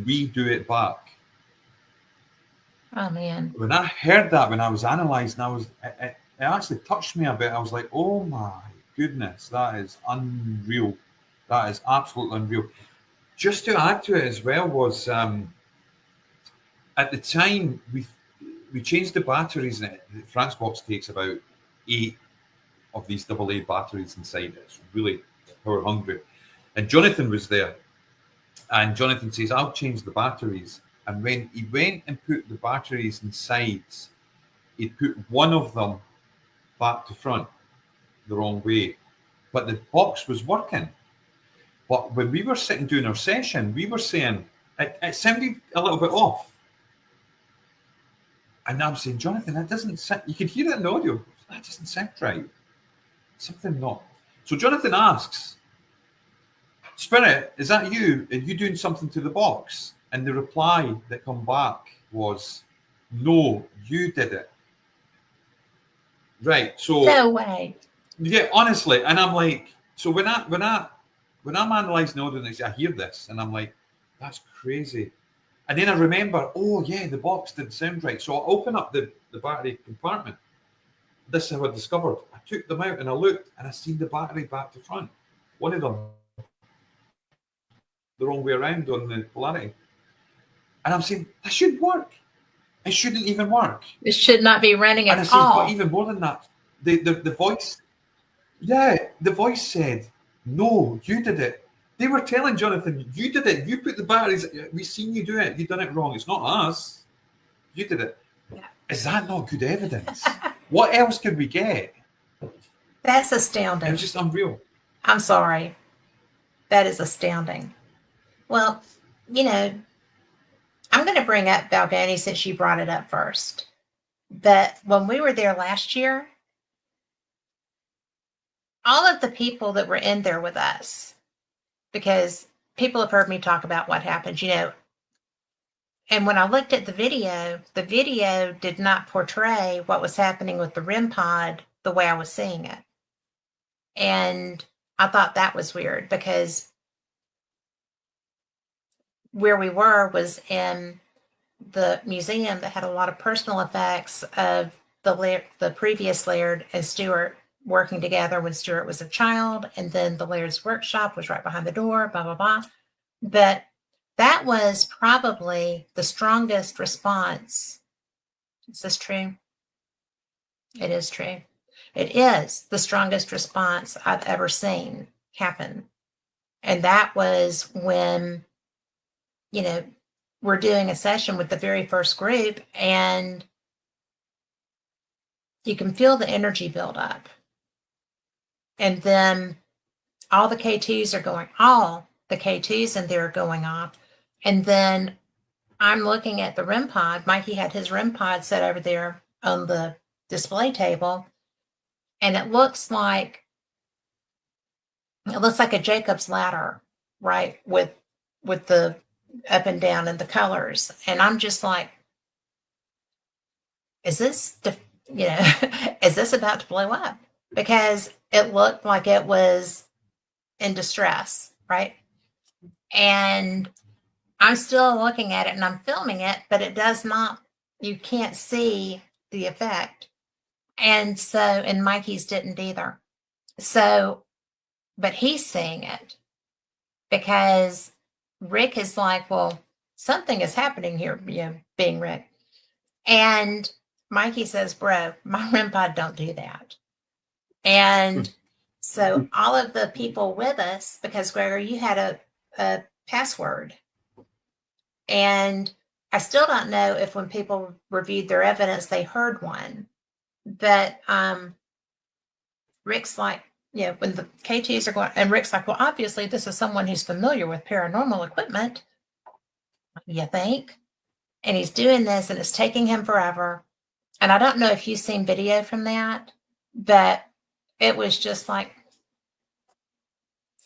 we do it back.
Oh, man.
When I heard that, when I was analysing, it actually touched me a bit. I was like, oh my goodness, that is unreal. That is absolutely unreal. Just to add to it as well was, at the time, we changed the batteries in it. The Frank's box takes about 8 of these AA batteries inside it. It's really power hungry. And Jonathan was there. And Jonathan says, I'll change the batteries. And when he went and put the batteries inside, he put one of them back to front the wrong way. But the box was working. But when we were sitting doing our session, we were saying, it sounded a little bit off. And I'm saying, Jonathan, that doesn't sound, you can hear it in the audio, that doesn't sound right. Something not. So Jonathan asks, Spirit, is that you? Are you doing something to the box? And the reply that come back was, no, you did it. Right. So
no way.
Yeah, honestly, and I'm like, so when I'm analysing the audio, I hear this, and I'm like, that's crazy. And then I remember, oh yeah, the box didn't sound right. So I open up the battery compartment. This is how I discovered. I took them out and I looked, and I seen the battery back to front. One of them, the wrong way around on the polarity. And I'm saying, that shouldn't work. It shouldn't even work.
It should not be running
And I
at
said,
all.
but even more than that, the voice, yeah, the voice said, no, you did it. They were telling Jonathan, you did it. You put the batteries, we've seen you do it. You've done it wrong. It's not us. You did it.
Yeah.
Is that not good evidence? What else could we get?
That's astounding.
It was just unreal.
I'm sorry. That is astounding. Well, you know, I'm going to bring up Balgoni since you brought it up first. But when we were there last year, all of the people that were in there with us, because people have heard me talk about what happened, you know, and when I looked at the video did not portray what was happening with the REM pod the way I was seeing it. And I thought that was weird because where we were was in the museum that had a lot of personal effects of the previous Laird and Stuart working together when Stuart was a child, and then the Laird's workshop was right behind the door, blah, blah, blah. But that was probably the strongest response. Is this true? It is true. It is the strongest response I've ever seen happen. And that was when, you know, we're doing a session with the very first group and you can feel the energy build up. And then all the K2s in there are going off. And then I'm looking at the REM pod. Mikey had his REM pod set over there on the display table. And it looks like a Jacob's ladder, right? With the up and down and the colors. And I'm just like, is this is this about to blow up? Because it looked like it was in distress, right? And I'm still looking at it and I'm filming it, but it does not, you can't see the effect. And so, and Mikey's didn't either. So, but he's seeing it because Rick is like, well, something is happening here, you know, being Rick. And Mikey says, bro, my REM pod don't do that. And so all of the people with us, because Gregor, you had a password. And I still don't know if when people reviewed their evidence, they heard one. But Rick's like, you know, when the K2s are going, and Rick's like, well, obviously this is someone who's familiar with paranormal equipment. You think? And he's doing this and it's taking him forever. And I don't know if you've seen video from that, but it was just like,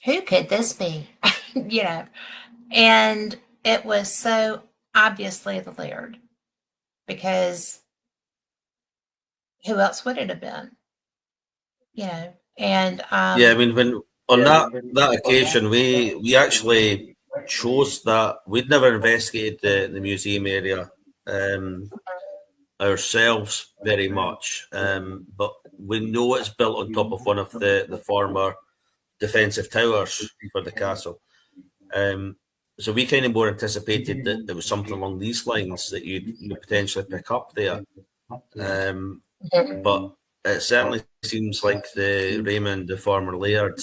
who could this be? You know, and it was so obviously the Laird, because who else would it have been? You know, and
yeah, I mean, when on that occasion, we actually chose that we'd never investigated the museum area ourselves very much, but we know it's built on top of one of the former defensive towers for the castle. So we kind of more anticipated that there was something along these lines that you'd potentially pick up there. But it certainly seems like the Raymond, the former Laird,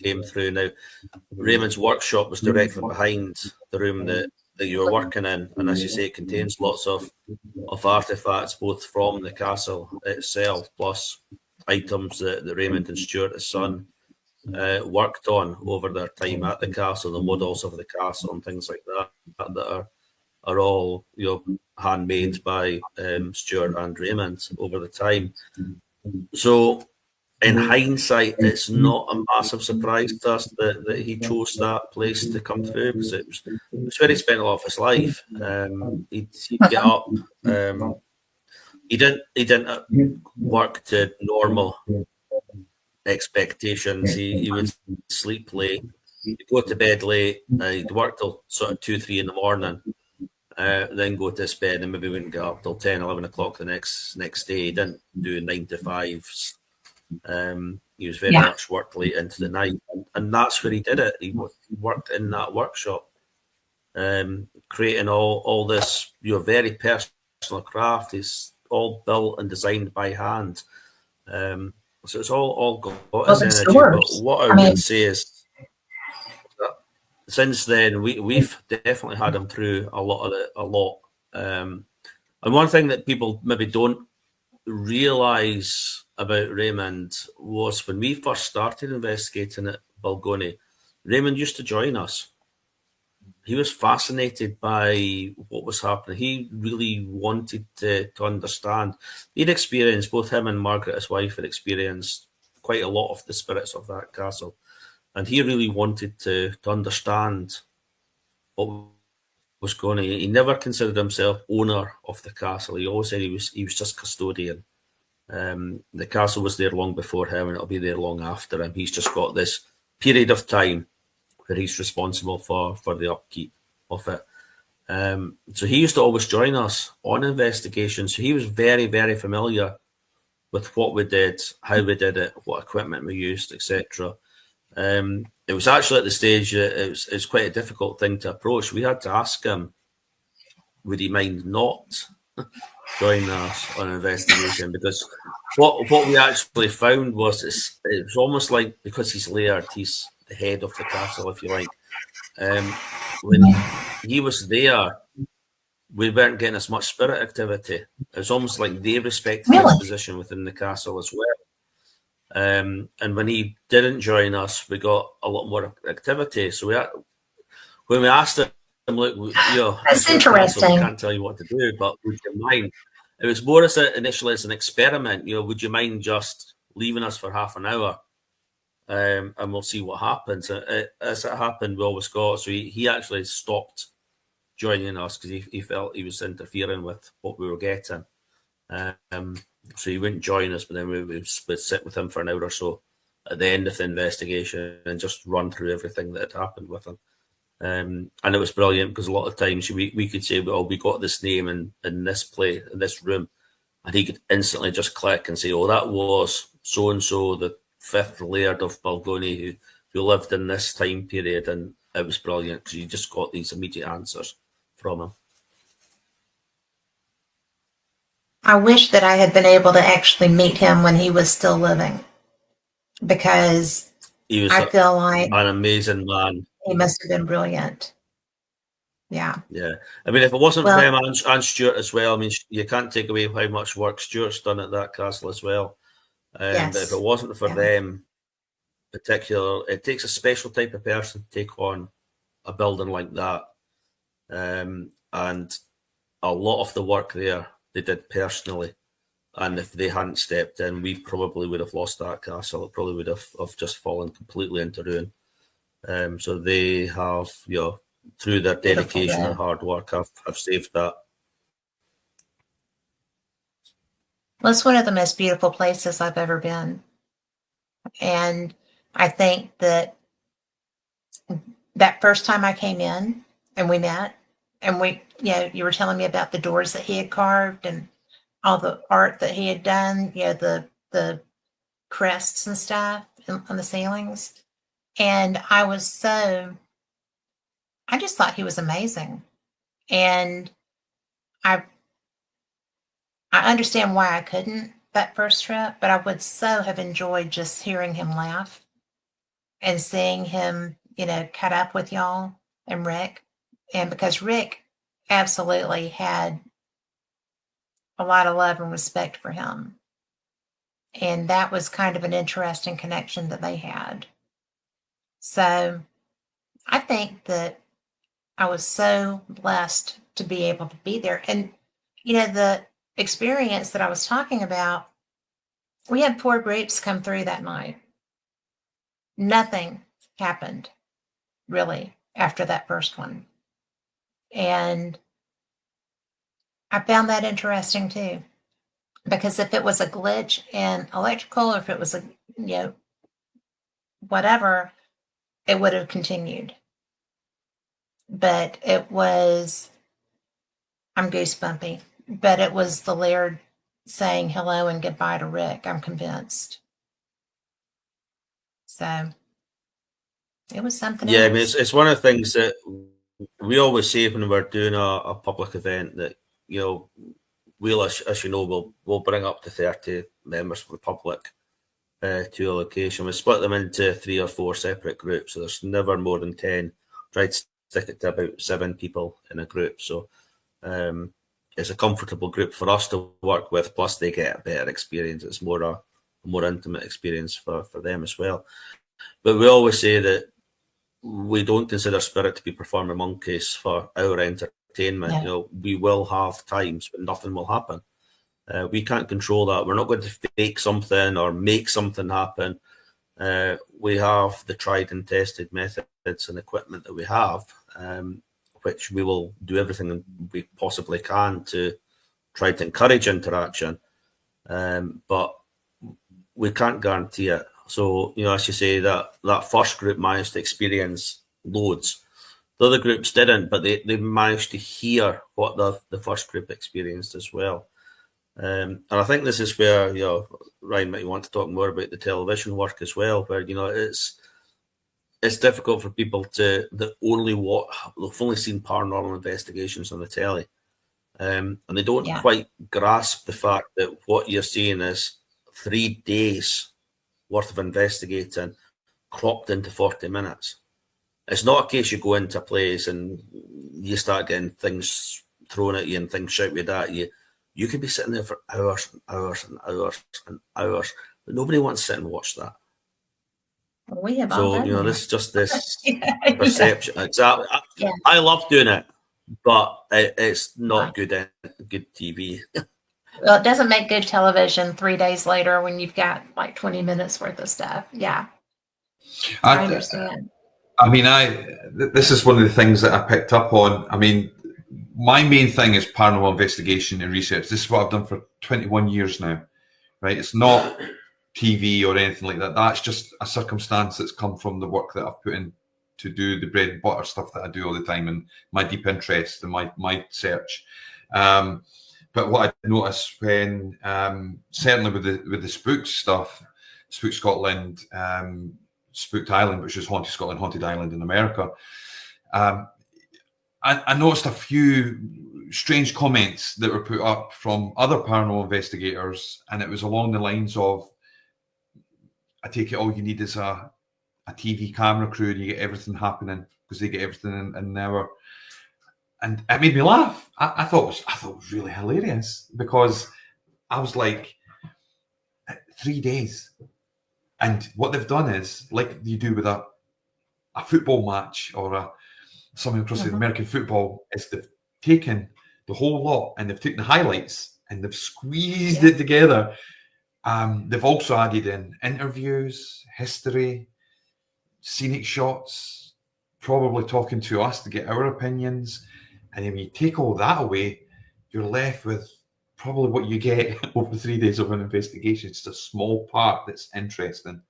came through. Now, Raymond's workshop was directly behind the room that you were working in, and as you say, it contains lots of artefacts, both from the castle itself, plus items that Raymond and Stuart, his son, worked on over their time at the castle, the models of the castle and things like that are all, you know, handmade by Stuart and Raymond over the time. So in hindsight, it's not a massive surprise to us that he chose that place to come through, because it's where he spent a lot of his life. He'd get up. He didn't work to normal expectations. He would sleep late. He'd go to bed late. He'd work till sort of 2, 3 in the morning. Then go to his bed and maybe wouldn't get up till 10, 11 o'clock the next day. He didn't do 9 to 5s. He was very much worked late into the night, and that's where he did it. He worked in that workshop, creating all this very personal craft. It's all built and designed by hand. So it's all got his energy. But what I would say is that since then we've definitely had him through a lot. And one thing that people maybe don't realise about Raymond was when we first started investigating at Balgony, Raymond used to join us. He was fascinated by what was happening. He really wanted to understand. He'd experienced, both him and Margaret, his wife, had experienced quite a lot of the spirits of that castle. And he really wanted to understand what was going on. He never considered himself owner of the castle. He always said he was just custodian. The castle was there long before him, and it'll be there long after him. He's just got this period of time where he's responsible for the upkeep of it. So he used to always join us on investigations. So he was very, very familiar with what we did, how we did it, what equipment we used, etc. It was actually at the stage that it was quite a difficult thing to approach. We had to ask him, would he mind not joining us on an investigation? Because what we actually found was it was almost like, because he's layered, he's the head of the castle, if you like. When he was there, we weren't getting as much spirit activity. It was almost like they respected his position within the castle as well. And when he didn't join us, we got a lot more activity. So when we asked him, look,
that's interesting.
Castle, we can't tell you what to do, but would you mind? It was more initially as an experiment. Would you mind just leaving us for half an hour, and we'll see what happens. As it happened, we always got. So he actually stopped joining us because he felt he was interfering with what we were getting. So he wouldn't join us, but then we would sit with him for an hour or so at the end of the investigation and just run through everything that had happened with him. And it was brilliant because a lot of times we could say, well, we got this name in this play, in this room, and he could instantly just click and say, oh, that was so-and-so, the 5th Laird of Balgony who lived in this time period. And it was brilliant because you just got these immediate answers from him.
I wish that I had been able to actually meet him when he was still living, because I feel like
an amazing man.
He must have been brilliant. Yeah.
Yeah. I mean, if it wasn't for him and Stuart as well, I mean, you can't take away how much work Stuart's done at that castle as well. Yes. But if it wasn't for them, particular, it takes a special type of person to take on a building like that. And a lot of the work there they did personally. And if they hadn't stepped in, we probably would have lost that castle. It probably would have just fallen completely into ruin. So they have, through their dedication and hard work, have saved that.
Well, it's one of the most beautiful places I've ever been. And I think that first time I came in and we met, and you were telling me about the doors that he had carved and all the art that he had done, the crests and stuff on the ceilings. And I just thought he was amazing. And I understand why I couldn't that first trip, but I would so have enjoyed just hearing him laugh and seeing him, cut up with y'all and Rick. And because Rick absolutely had a lot of love and respect for him. And that was kind of an interesting connection that they had. So I think that I was so blessed to be able to be there. And, the experience that I was talking about, We had 4 groups come through that night. Nothing happened, really, after that first one. And I found that interesting too, because if it was a glitch in electrical, or if it was a, whatever, it would have continued. But it was, I'm goosebumpy, but it was the Laird saying hello and goodbye to Rick, I'm convinced. So it was something else.
I mean, it's one of the things that we always say when we're doing a public event that, we'll, as you know, we'll bring up to 30 members of the public to a location. We split them into 3 or 4 separate groups, so there's never more than 10. Try to stick it to about 7 people in a group. So it's a comfortable group for us to work with, plus they get a better experience. It's a more intimate experience for them as well. But we always say that we don't consider spirit to be performer monkeys for our entertainment.
No.
We will have times when nothing will happen. We can't control that. We're not going to fake something or make something happen. We have the tried and tested methods and equipment that we have, which we will do everything we possibly can to try to encourage interaction. But we can't guarantee it. So, as you say, that first group managed to experience loads. The other groups didn't, but they managed to hear what the first group experienced as well. And I think this is where, Ryan might want to talk more about the television work as well, where, it's difficult for people that they've only seen paranormal investigations on the telly. And they don't quite grasp the fact that what you're seeing is 3 days worth of investigating cropped into 40 minutes. It's not a case you go into a place and you start getting things thrown at you and things shouted at you. You could be sitting there for hours and hours and hours and hours, but nobody wants to sit and watch that.
Well, we have
so,
all done
this is just this
yeah,
perception. Exactly. I love doing it, but it's not good TV.
Well, it doesn't make good television 3 days later when you've got like 20 minutes worth of stuff. Yeah. I understand.
I mean, this is one of the things that I picked up on. I mean, my main thing is paranormal investigation and research. This is what I've done for 21 years now, right? It's not TV or anything like that. That's just a circumstance that's come from the work that I've put in to do the bread and butter stuff that I do all the time and my deep interest and my search. But what I noticed when, certainly with the spook stuff, Spook Scotland, Spooked Island, which is Haunted Scotland, Haunted Island in America, I noticed a few strange comments that were put up from other paranormal investigators, and it was along the lines of, I take it all you need is a TV camera crew and you get everything happening because they get everything in an hour. And it made me laugh. I thought it was really hilarious because I was like, 3 days. And what they've done is, like you do with a football match or something across the American football, is they've taken the whole lot and they've taken the highlights and they've squeezed it together. They've also added in interviews, history, scenic shots, probably talking to us to get our opinions. And then when you take all that away, you're left with probably what you get over 3 days of an investigation. It's a small part that's interesting,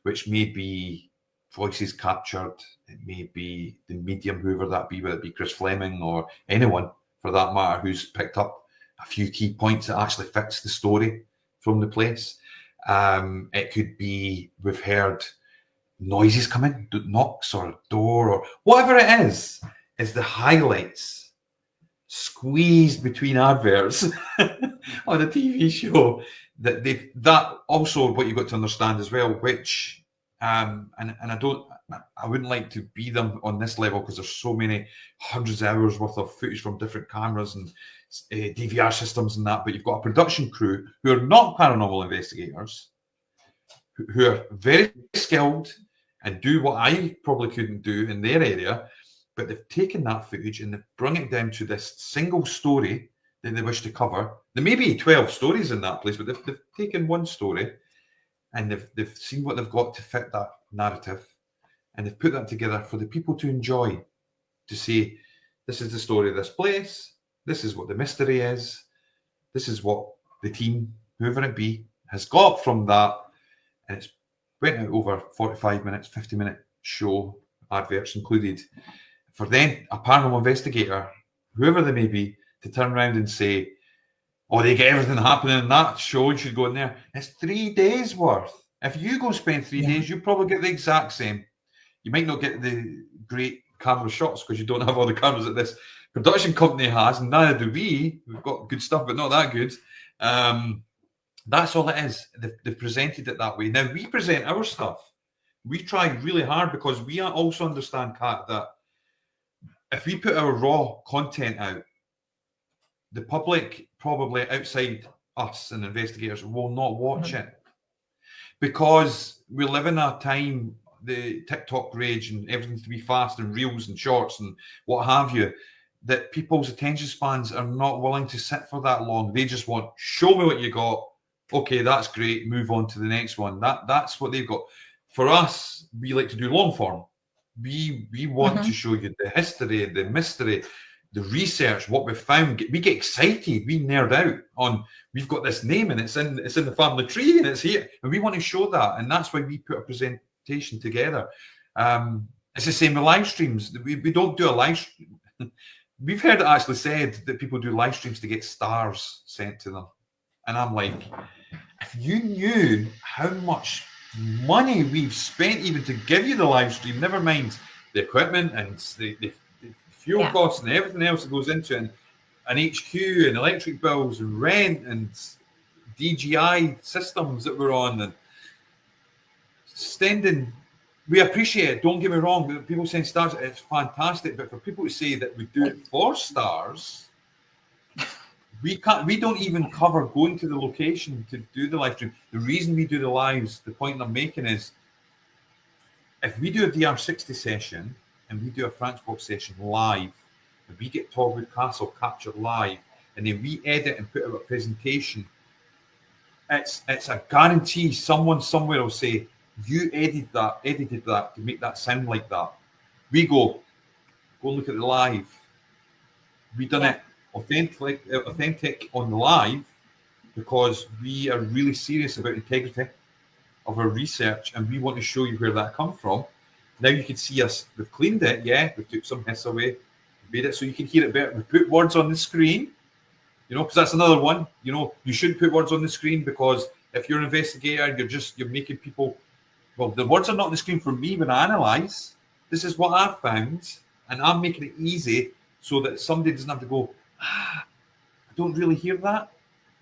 which may be voices captured. It may be the medium, whoever that be, whether it be Chris Fleming or anyone for that matter, who's picked up a few key points that actually fits the story from the place. It could be we've heard noises coming, knocks or a door or whatever it is the highlights squeezed between adverts on a TV show. That also what you've got to understand as well, which and I wouldn't like to be them on this level because there's so many hundreds of hours worth of footage from different cameras and DVR systems and that, but you've got a production crew who are not paranormal investigators, who are very skilled and do what I probably couldn't do in their area, but they've taken that footage and they've brought it down to this single story that they wish to cover. There may be 12 stories in that place, but they've taken one story and they've seen what they've got to fit that narrative, and they've put that together for the people to enjoy, to say, this is the story of this place, this is what the mystery is, this is what the team, whoever it be, has got from that, and it's went out over 45 minutes, 50-minute show, adverts included, for then a paranormal investigator, whoever they may be, to turn around and say, oh, they get everything happening in that show, you should go in there. It's 3 days worth. If you go spend 3 days, you probably get the exact same. You might not get the great camera shots because you don't have all the cameras that this production company has, and neither do we. We've got good stuff, but not that good. That's all it is. They've presented it that way. Now, we present our stuff. We try really hard because we also understand, Kat, that if we put our raw content out, the public probably outside us and investigators will not watch it, because we live in a time, the TikTok rage and everything's to be fast and reels and shorts and what have you, that people's attention spans are not willing to sit for that long. They just want, show me what you got. Okay, that's great. Move on to the next one. That's what they've got. For us, we like to do long form. We want to show you the history, the mystery, the research, what we found. We get excited. We nerd out on, we've got this name and it's in the family tree and it's here. And we want to show that. And that's why we put a presentation together. It's the same with live streams. We don't do a live stream. We've heard it actually said that people do live streams to get stars sent to them. And I'm like, if you knew how much money we've spent even to give you the live stream, never mind the equipment and the fuel costs and everything else that goes into it, and HQ and electric bills and rent and DGI systems that we're on, and standing, we appreciate it, don't get me wrong. People saying stars, it's fantastic, but for people to say that we do it for stars, we don't even cover going to the location to do the live stream. The reason we do the lives, the point I'm making is, if we do a DR60 session and we do a Franchbox session live, and we get Torwood Castle captured live, and then we edit and put out a presentation, it's a guarantee someone somewhere will say, you edited that to make that sound like that. We go look at the live. We done it authentic on the live, because we are really serious about integrity of our research, and we want to show you where that come from. Now you can see us, we've cleaned it, we took some hiss away, made it so you can hear it better. We put words on the screen, because that's another one. You shouldn't put words on the screen, because if you're an investigator, you're making people, well, the words are not on the screen for me when I analyse. This is what I've found, and I'm making it easy so that somebody doesn't have to go, I don't really hear that.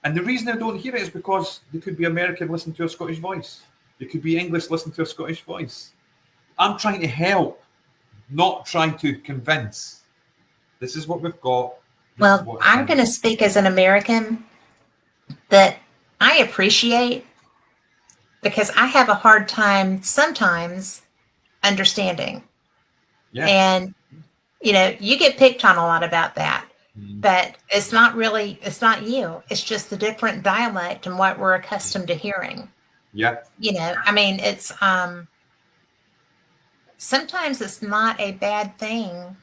And the reason I don't hear it is because they could be American listening to a Scottish voice. They could be English listening to a Scottish voice. I'm trying to help, not trying to convince. This is what we've got.
Well, I'm going to speak as an American that I appreciate, because I have a hard time sometimes understanding. Yeah. And, you get picked on a lot about that. But it's not you. It's just the different dialect and what we're accustomed to hearing.
Yeah.
It's sometimes it's not a bad thing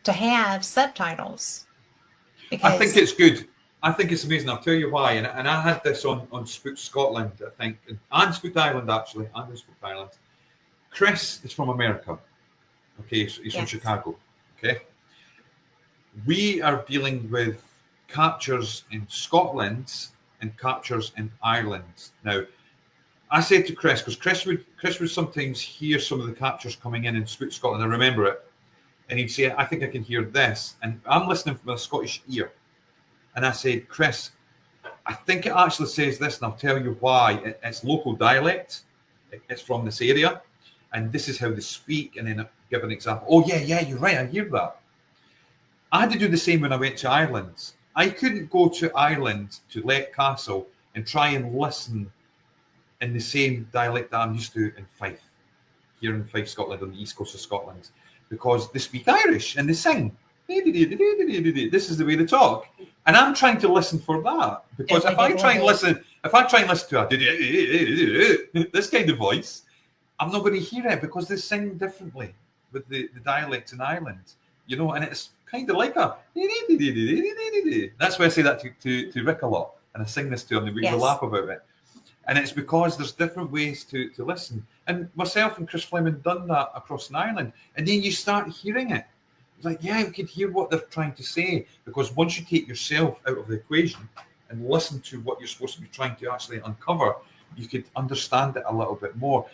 to have subtitles.
I think it's good. I think it's amazing. I'll tell you why. And I had this on Spook Scotland, I think, and Spook Island, actually, and on Spook Island. Chris is from America. Okay, so he's from Chicago. Okay. We are dealing with captures in Scotland and captures in Ireland. Now, I said to Chris, because Chris would sometimes hear some of the captures coming in Spook Scotland, I remember it, and he'd say, I think I can hear this. And I'm listening from a Scottish ear. And I said, Chris, I think it actually says this, and I'll tell you why. It's local dialect. It's from this area. And this is how they speak. And then give an example. Oh, yeah, you're right. I hear that. I had to do the same when I went to Ireland. I couldn't go to Ireland, to Let Castle, and try and listen in the same dialect that I'm used to in Fife, here in Fife, Scotland, on the east coast of Scotland, because they speak Irish and they sing. This is the way they talk. And I'm trying to listen for that, because if I try and listen to this kind of voice, I'm not going to hear it, because they sing differently with the dialect in Ireland, you know, and it's kind of like a. That's why I say that to Rick a lot, and I sing this to him, and we laugh about it. And it's because there's different ways to listen. And myself and Chris Fleming done that across Ireland, and then you start hearing it. It's like, yeah, we could hear what they're trying to say, because once you take yourself out of the equation and listen to what you're supposed to be trying to actually uncover, you could understand it a little bit more.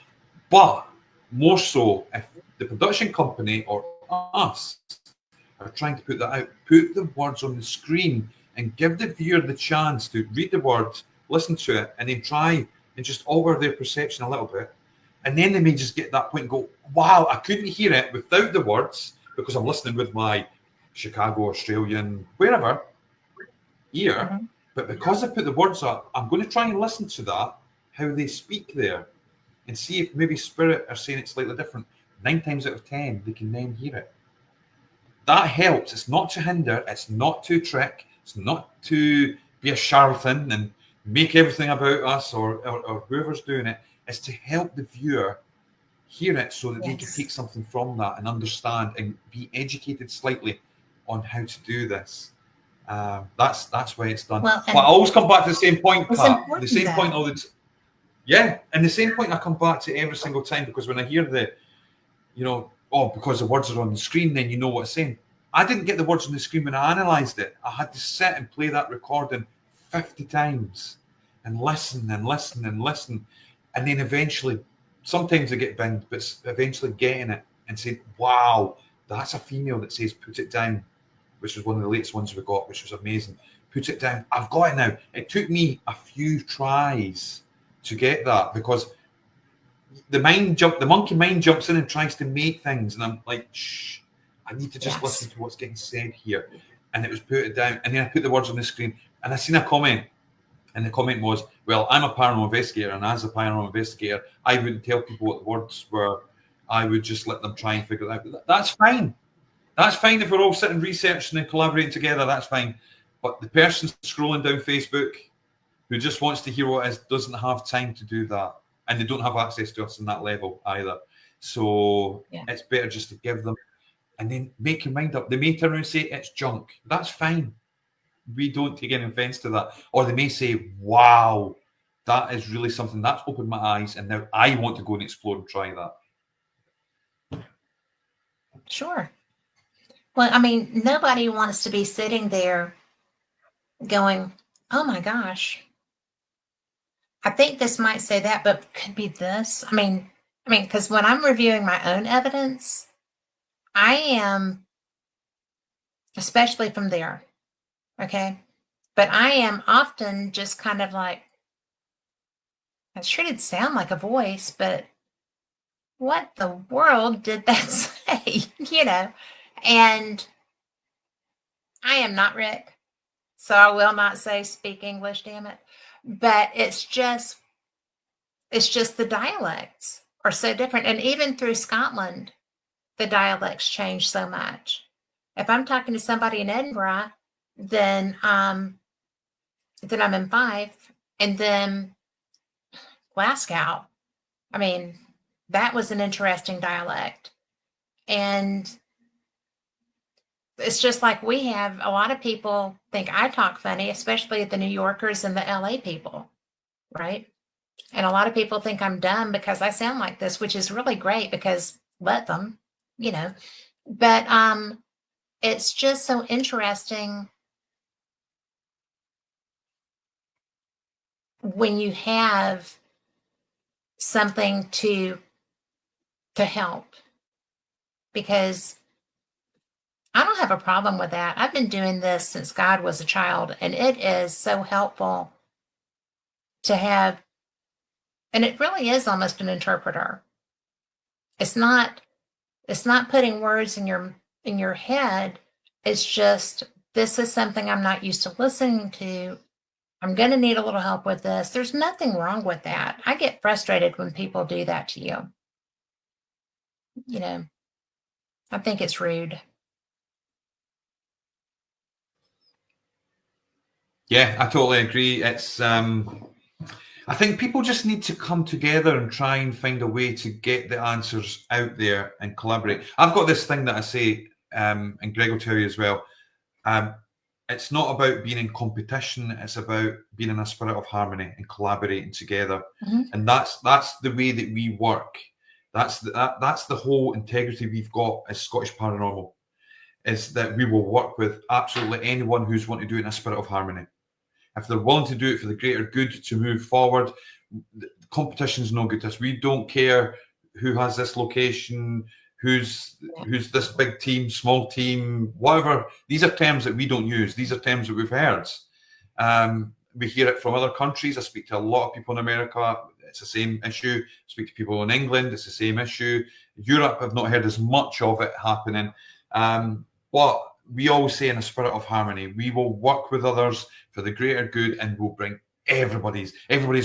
But more so, if the production company or us are trying to put that out, put the words on the screen and give the viewer the chance to read the word, listen to it, and then try and just alter their perception a little bit. And then they may just get that point and go, wow, I couldn't hear it without the words, because I'm listening with my Chicago, Australian, wherever, ear. But because I put the words up, I'm going to try and listen to that, how they speak there, and see if maybe Spirit are saying it slightly different. 9 times out of 10, they can then hear it. That helps. It's not to hinder. It's not to trick. It's not to be a charlatan and make everything about us or whoever's doing it. It's to help the viewer hear it so that they can take something from that and understand and be educated slightly on how to do this. That's why it's done. Well, but I always come back to the same point, Kat. The same point all the time. Yeah, and the same point I come back to every single time, because when I hear because the words are on the screen, then you know what it's saying. I didn't get the words on the screen when I analysed it. I had to sit and play that recording 50 times and listen and listen and listen. And then eventually, sometimes I get binged, but eventually getting it and saying, wow, that's a female that says put it down, which was one of the latest ones we got, which was amazing. Put it down. I've got it now. It took me a few tries to get that, because the monkey mind jumps in and tries to make things, and I'm like, shh, I need to just listen to what's getting said here. And it was put it down, and then I put the words on the screen, and I seen a comment, and the comment was, well, I'm a paranormal investigator, and as a paranormal investigator, I wouldn't tell people what the words were. I would just let them try and figure it out. That's fine. That's fine if we're all sitting researching and collaborating together. That's fine. But the person scrolling down Facebook who just wants to hear what it is doesn't have time to do that. And they don't have access to us on that level either. So it's better just to give them, and then make your mind up. They may turn around and say it's junk. That's fine. We don't take any offense to that. Or they may say, wow, that is really something that's opened my eyes, and now I want to go and explore and try that.
Sure. Well, I mean, nobody wants to be sitting there going, oh my gosh, I think this might say that, but could be this. I mean, because when I'm reviewing my own evidence, I am, especially from there, okay? But I am often just kind of like, I sure did sound like a voice, but what the world did that say? And I am not Rick, so I will not say speak English, damn it. But it's just the dialects are so different. And even through Scotland, the dialects change so much. If I'm talking to somebody in Edinburgh, then I'm in Fife, and then Glasgow. I mean, that was an interesting dialect. And it's just like we have a lot of people think I talk funny, especially the New Yorkers and the LA people, right? And a lot of people think I'm dumb because I sound like this, which is really great, because let them, But it's just so interesting when you have something to help, because I don't have a problem with that. I've been doing this since God was a child, and it is so helpful to have, and it really is almost an interpreter. It's not putting words in your head. It's just, this is something I'm not used to listening to. I'm going to need a little help with this. There's nothing wrong with that. I get frustrated when people do that to you. I think it's rude.
Yeah, I totally agree. It's I think people just need to come together and try and find a way to get the answers out there and collaborate. I've got this thing that I say, and Greg will tell you as well. It's not about being in competition. It's about being in a spirit of harmony and collaborating together.
Mm-hmm.
And that's the way that we work. That's the whole integrity we've got as Scottish Paranormal, is that we will work with absolutely anyone who's want to do it in a spirit of harmony. If they're willing to do it for the greater good to move forward, competition is no good to us. We don't care who has this location, who's this big team, small team, whatever. These are terms that we don't use. These are terms that we've heard. We hear it from other countries. I speak to a lot of people in America. It's the same issue. I speak to people in England. It's the same issue. Europe, I've not heard as much of it happening. But we always say in a spirit of harmony, we will work with others for the greater good, and we'll bring everybody's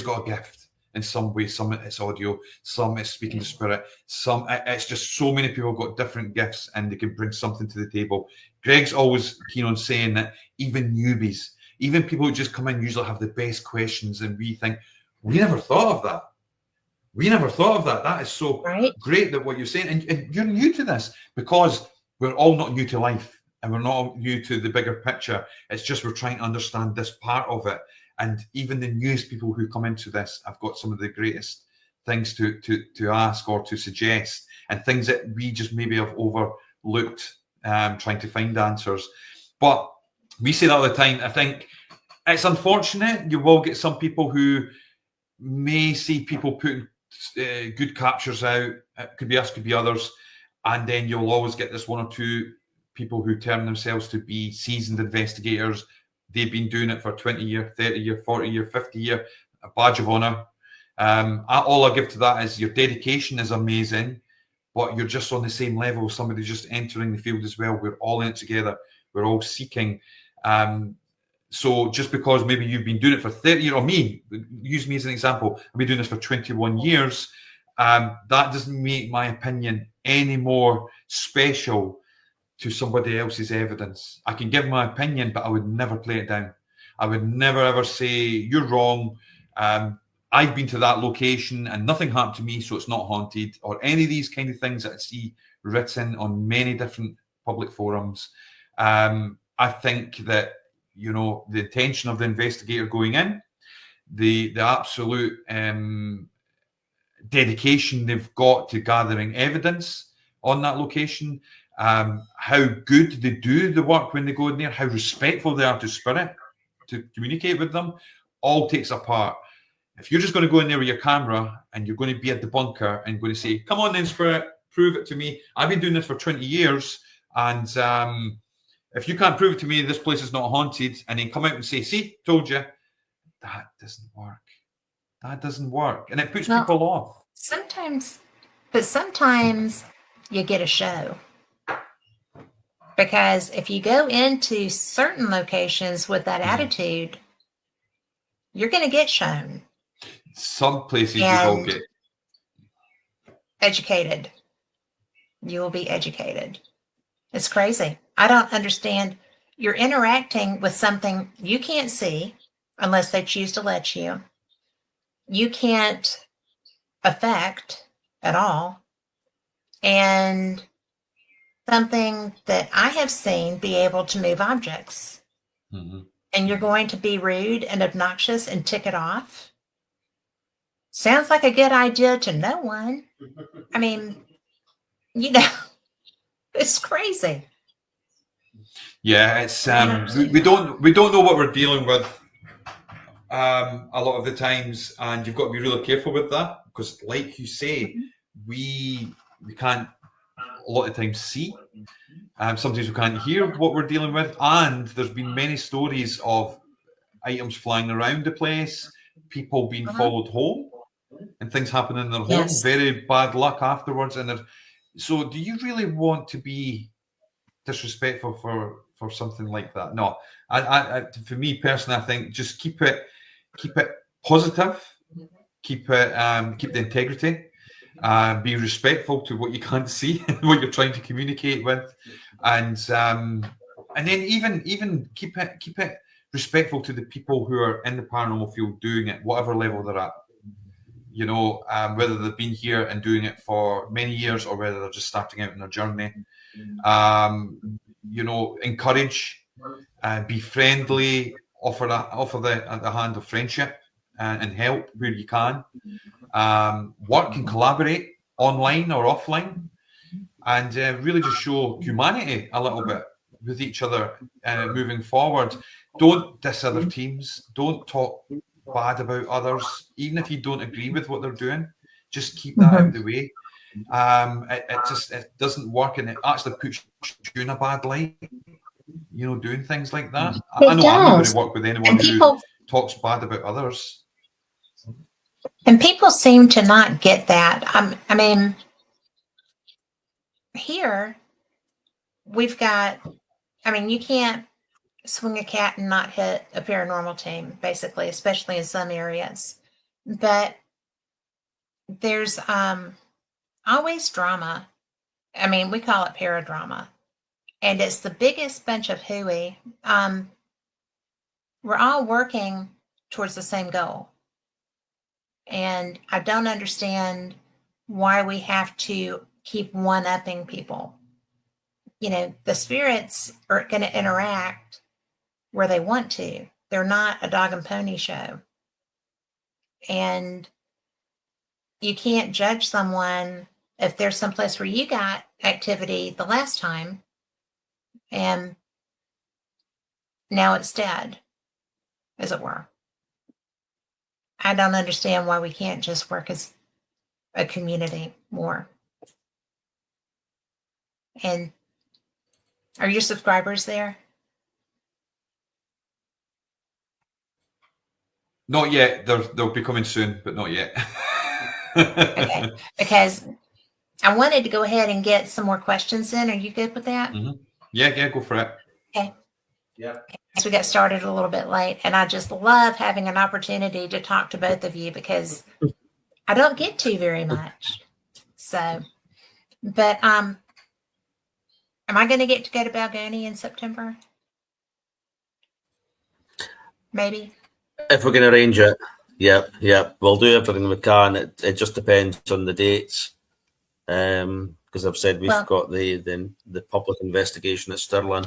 got a gift in some way. Some it's audio, some it's speaking to spirit, some it's just so many people have got different gifts and they can bring something to the table. Greg's always keen on saying that even newbies, even people who just come in usually have the best questions, and we think, we never thought of that. We never thought of that. That is so great that what you're saying, and you're new to this because we're all not new to life. And we're not new to the bigger picture. It's just we're trying to understand this part of it. And even the newest people who come into this have got some of the greatest things to ask or to suggest, and things that we just maybe have overlooked, trying to find answers. But we say that all the time. I think it's unfortunate. You will get some people who may see people putting good captures out. It could be us, could be others. And then you'll always get this one or two people who term themselves to be seasoned investigators. They've been doing it for 20 years, 30 years, 40 years, 50 years, a badge of honour. All I give to that is your dedication is amazing, but you're just on the same level as somebody just entering the field as well. We're all in it together. We're all seeking. So just because maybe you've been doing it for 30 years, or me, use me as an example, I've been doing this for 21 years, that doesn't make my opinion any more special to somebody else's evidence. I can give my opinion, but I would never play it down. I would never ever say, you're wrong. I've been to that location and nothing happened to me, so it's not haunted, or any of these kind of things that I see written on many different public forums. I think that, you know, the intention of the investigator going in, the absolute dedication they've got to gathering evidence on that location, how good they do the work when they go in there, how respectful they are to spirit, to communicate with them, all takes a part. If you're just going to go in there with your camera and you're going to be at the bunker and going to say, come on then, spirit, prove it to me. I've been doing this for 20 years. And if you can't prove it to me, this place is not haunted, and then come out and say, see, told you, that doesn't work. That doesn't work. And it puts people off.
Sometimes you get a show. Because if you go into certain locations with that attitude, you're going to get shown.
Some places you will get
educated. You will be educated. It's crazy. I don't understand. You're interacting with something you can't see unless they choose to let you. You can't affect at all. And something that I have seen be able to move objects.
Mm-hmm.
And you're going to be rude and obnoxious and tick it off. Sounds like a good idea to no one. I mean, you know, it's crazy.
Yeah, it's we don't know what we're dealing with a lot of the times, and you've got to be really careful with that, because, like you say, we can't a lot of times see. Sometimes we can't hear what we're dealing with, and there's been many stories of items flying around the place, people being followed home, and things happen in their home. Very bad luck afterwards. And so, do you really want to be disrespectful for something like that? No, I for me personally, I think just keep it positive, keep the integrity. Be respectful to what you can't see, what you're trying to communicate with, and then even keep it respectful to the people who are in the paranormal field doing it, whatever level they're at. You know, whether they've been here and doing it for many years or whether they're just starting out in their journey. You know, encourage, be friendly, offer the hand of friendship and help where you can. Work and collaborate online or offline, and really just show humanity a little bit with each other moving forward. Don't diss other teams. Don't talk bad about others, even if you don't agree with what they're doing. Just keep that out of the way. It doesn't work, and it actually puts you in a bad light. You know, doing things like that. I know I'm not going to work with anyone who talks bad about others.
And people seem to not get that. I mean, here we've got, I mean, you can't swing a cat and not hit a paranormal team, basically, especially in some areas. But there's always drama. I mean, we call it paradrama. And it's the biggest bunch of hooey. We're all working towards the same goal. And I don't understand why we have to keep one-upping people. You know, the spirits are going to interact where they want to. They're not a dog and pony show. And you can't judge someone if there's someplace where you got activity the last time and now it's dead, as it were. I don't understand why we can't just work as a community more. And are your subscribers there?
Not yet. They'll be coming soon, but not yet.
Okay, because I wanted to go ahead and get some more questions in. Are you good with that?
Mm-hmm. Yeah, go for it.
Okay.
Yeah.
So we got started a little bit late, and I just love having an opportunity to talk to both of you because I don't get to very much. So, but am I going to get to go to Balgoni in September? Maybe.
If we can arrange it, yep. We'll do everything we can. It just depends on the dates. Because I've said we've got the public investigation at Stirling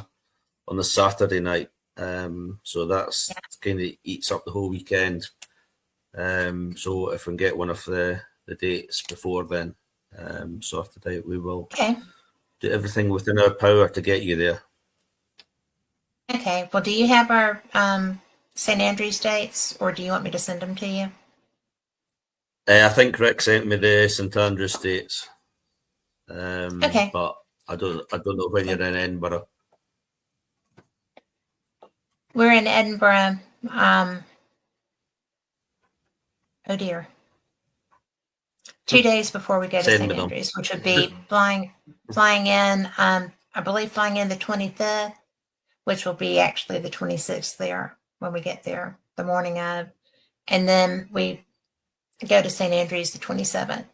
on the Saturday night. So that's kind of eats up the whole weekend. So if we can get one of the dates before then, sort it out, we will do everything within our power to get you there.
Okay. Well, do you have our St. Andrews dates, or do you want me to send them to you?
I think Rick sent me the St. Andrews dates.
Okay.
But I don't know when you're in Edinburgh.
We're in Edinburgh. Oh dear. 2 days before we go to St. Andrews, which would be flying in, I believe flying in the 25th, which will be actually the 26th there when we get there, the morning of. And then we go to St. Andrews the 27th.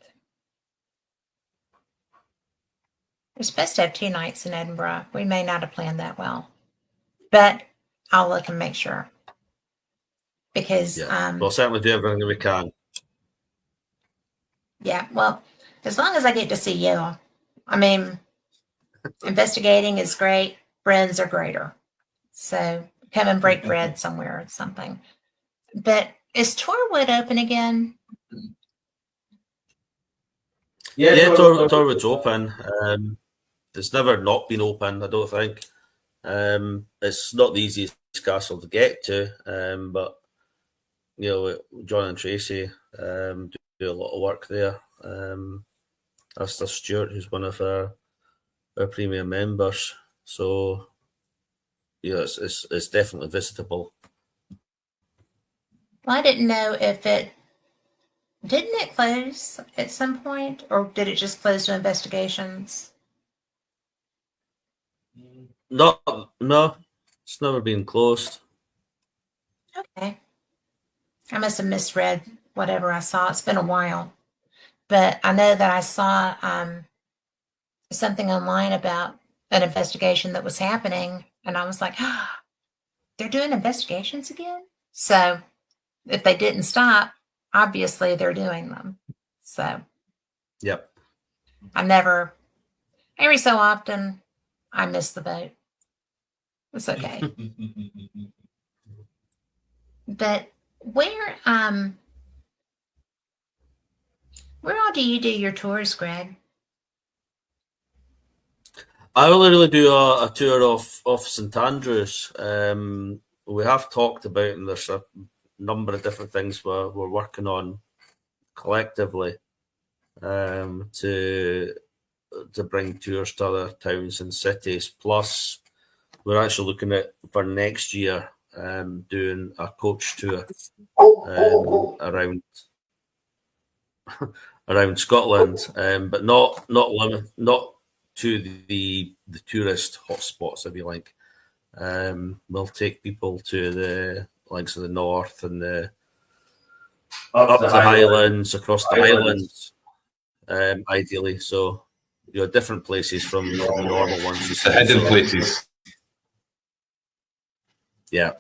We're supposed to have 2 nights in Edinburgh. We may not have planned that well, but I'll look and make sure. Because
we'll certainly do everything we can.
Yeah, well, as long as I get to see you. I mean, investigating is great. Friends are greater. So come and break bread somewhere or something. But is Torwood open again?
Yeah, Torwood's open. It's never not been open, I don't think. It's not the easiest castle to get to, but you know, John and Tracy do a lot of work there. Alistair Stewart, who's one of our premium members, so yeah, it's definitely visitable.
Well, I didn't know if didn't it close at some point, or did it just close to investigations?
No, it's never been closed.
Okay. I must have misread whatever I saw. It's been a while. But I know that I saw something online about an investigation that was happening, and I was like, they're doing investigations again. So if they didn't stop, obviously they're doing them. So
yep.
Every so often, I miss the boat. It's okay. But where all do you do your tours, Greg?
I only really do a tour of St Andrews. We have talked about, and there's a number of different things we're working on collectively to bring tours to other towns and cities. Plus, we're actually looking at for next year doing a coach tour around Scotland, but not to the tourist hotspots, if you like. We'll take people to the likes of the north and up the Highlands, across the Highlands, ideally. So, different places from the normal ones.
The hidden places.
Yeah.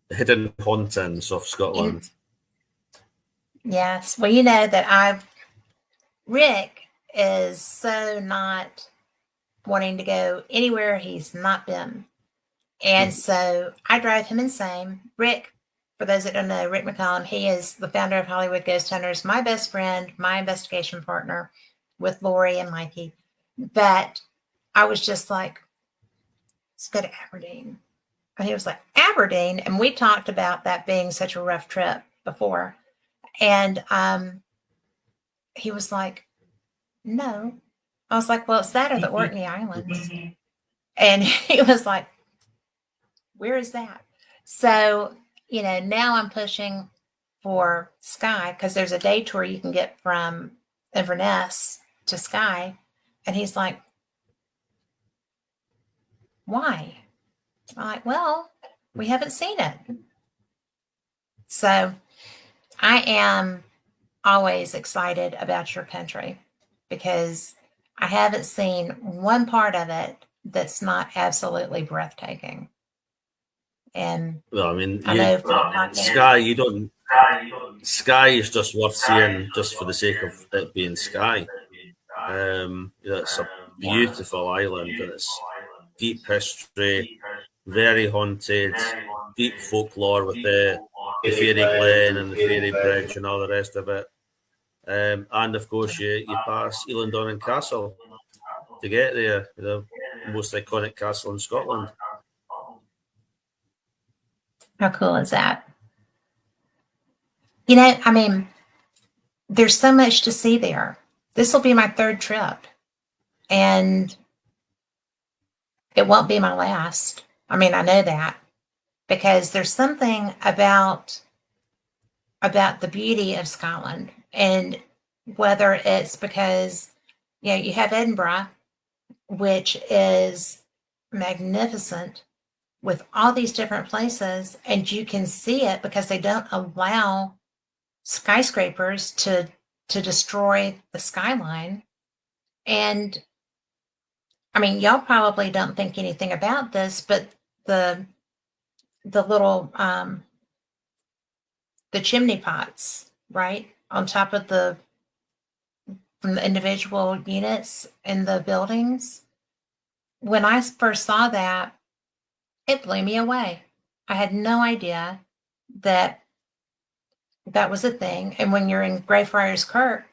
The hidden hauntings of Scotland.
Yes. Well, you know that Rick is so not wanting to go anywhere he's not been. And so I drive him insane. Rick, for those that don't know, Rick McCollum, he is the founder of Hollywood Ghost Hunters, my best friend, my investigation partner with Lori and Mikey. But I was just like, let's go to Aberdeen. And he was like, Aberdeen? And we talked about that being such a rough trip before. And he was like, no. I was like, well, it's that or the Orkney Islands. And he was like, where is that? So, now I'm pushing for Skye because there's a day tour you can get from Inverness to Skye. And he's like, why? I'm like, well, we haven't seen it. So I am always excited about your country because I haven't seen one part of it that's not absolutely breathtaking. And
well, I mean,
Skye,
Skye is just worth seeing just for the sake of it being Skye. It's a beautiful island and it's deep history, very haunted, deep folklore with the Fairy Glen and the Fairy Bridge and all the rest of it. And of course, you pass Elandonnan Castle to get there, the most iconic castle in Scotland.
How cool is that? There's so much to see there. This will be my third trip, and it won't be my last. I know that because there's something about the beauty of Scotland, and whether it's because you have Edinburgh, which is magnificent with all these different places, and you can see it because they don't allow skyscrapers to destroy the skyline. And y'all probably don't think anything about this, but the little the chimney pots, right, on top of from the individual units in the buildings. When I first saw that, it blew me away. I had no idea that was a thing. And when you're in Greyfriars Kirk,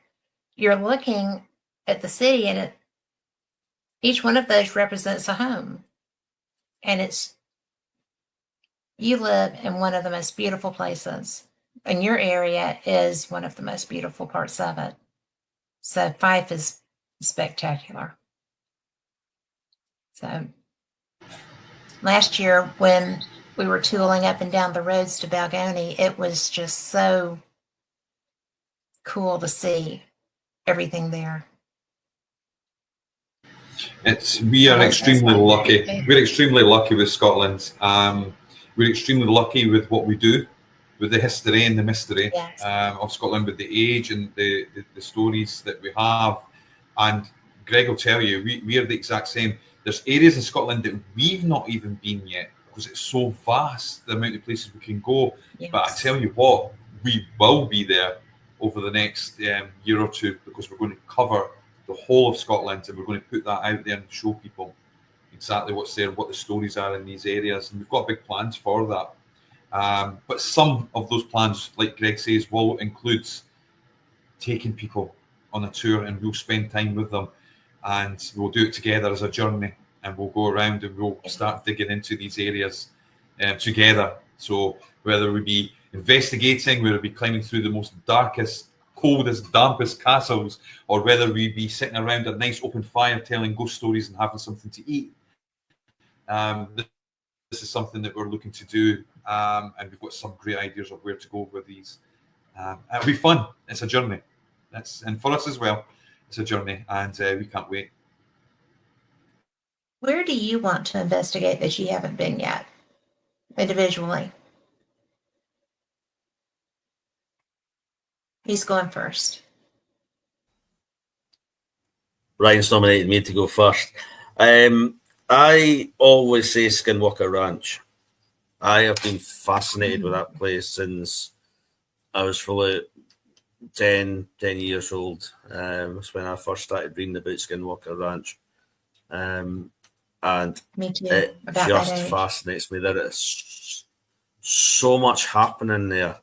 you're looking at the city, and each one of those represents a home. And you live in one of the most beautiful places, and your area is one of the most beautiful parts of it. So Fife is spectacular. So last year when we were tooling up and down the roads to Balgony, it was just so cool to see everything there.
We are extremely lucky. We're extremely lucky with Scotland. We're extremely lucky with what we do, with the history and the mystery of Scotland, with the age and the stories that we have. And Greg will tell you, we are the exact same. There's areas in Scotland that we've not even been yet. because it's so vast, the amount of places we can go.
Yes.
But I tell you what, we will be there over the next year or two, because we're going to cover the whole of Scotland, and we're going to put that out there and show people exactly what's there, what the stories are in these areas, and we've got big plans for that. But some of those plans, like Greg says, will include taking people on a tour, and we'll spend time with them, and we'll do it together as a journey, and we'll go around and we'll start digging into these areas together. So whether we be investigating, whether we be climbing through the most darkest, coldest, dampest castles, or whether we be sitting around a nice open fire telling ghost stories and having something to eat, this is something that we're looking to do, and we've got some great ideas of where to go with these. It'll be fun. It's a journey. And for us as well, it's a journey, and we can't wait.
Where do you want to investigate that you haven't been yet, individually? He's going first.
Ryan's nominated me to go first. I always say Skinwalker Ranch. I have been fascinated with that place since I was probably 10 years old. That's when I first started reading about Skinwalker Ranch. And
Me too.
it just fascinates me that it's so much happening there.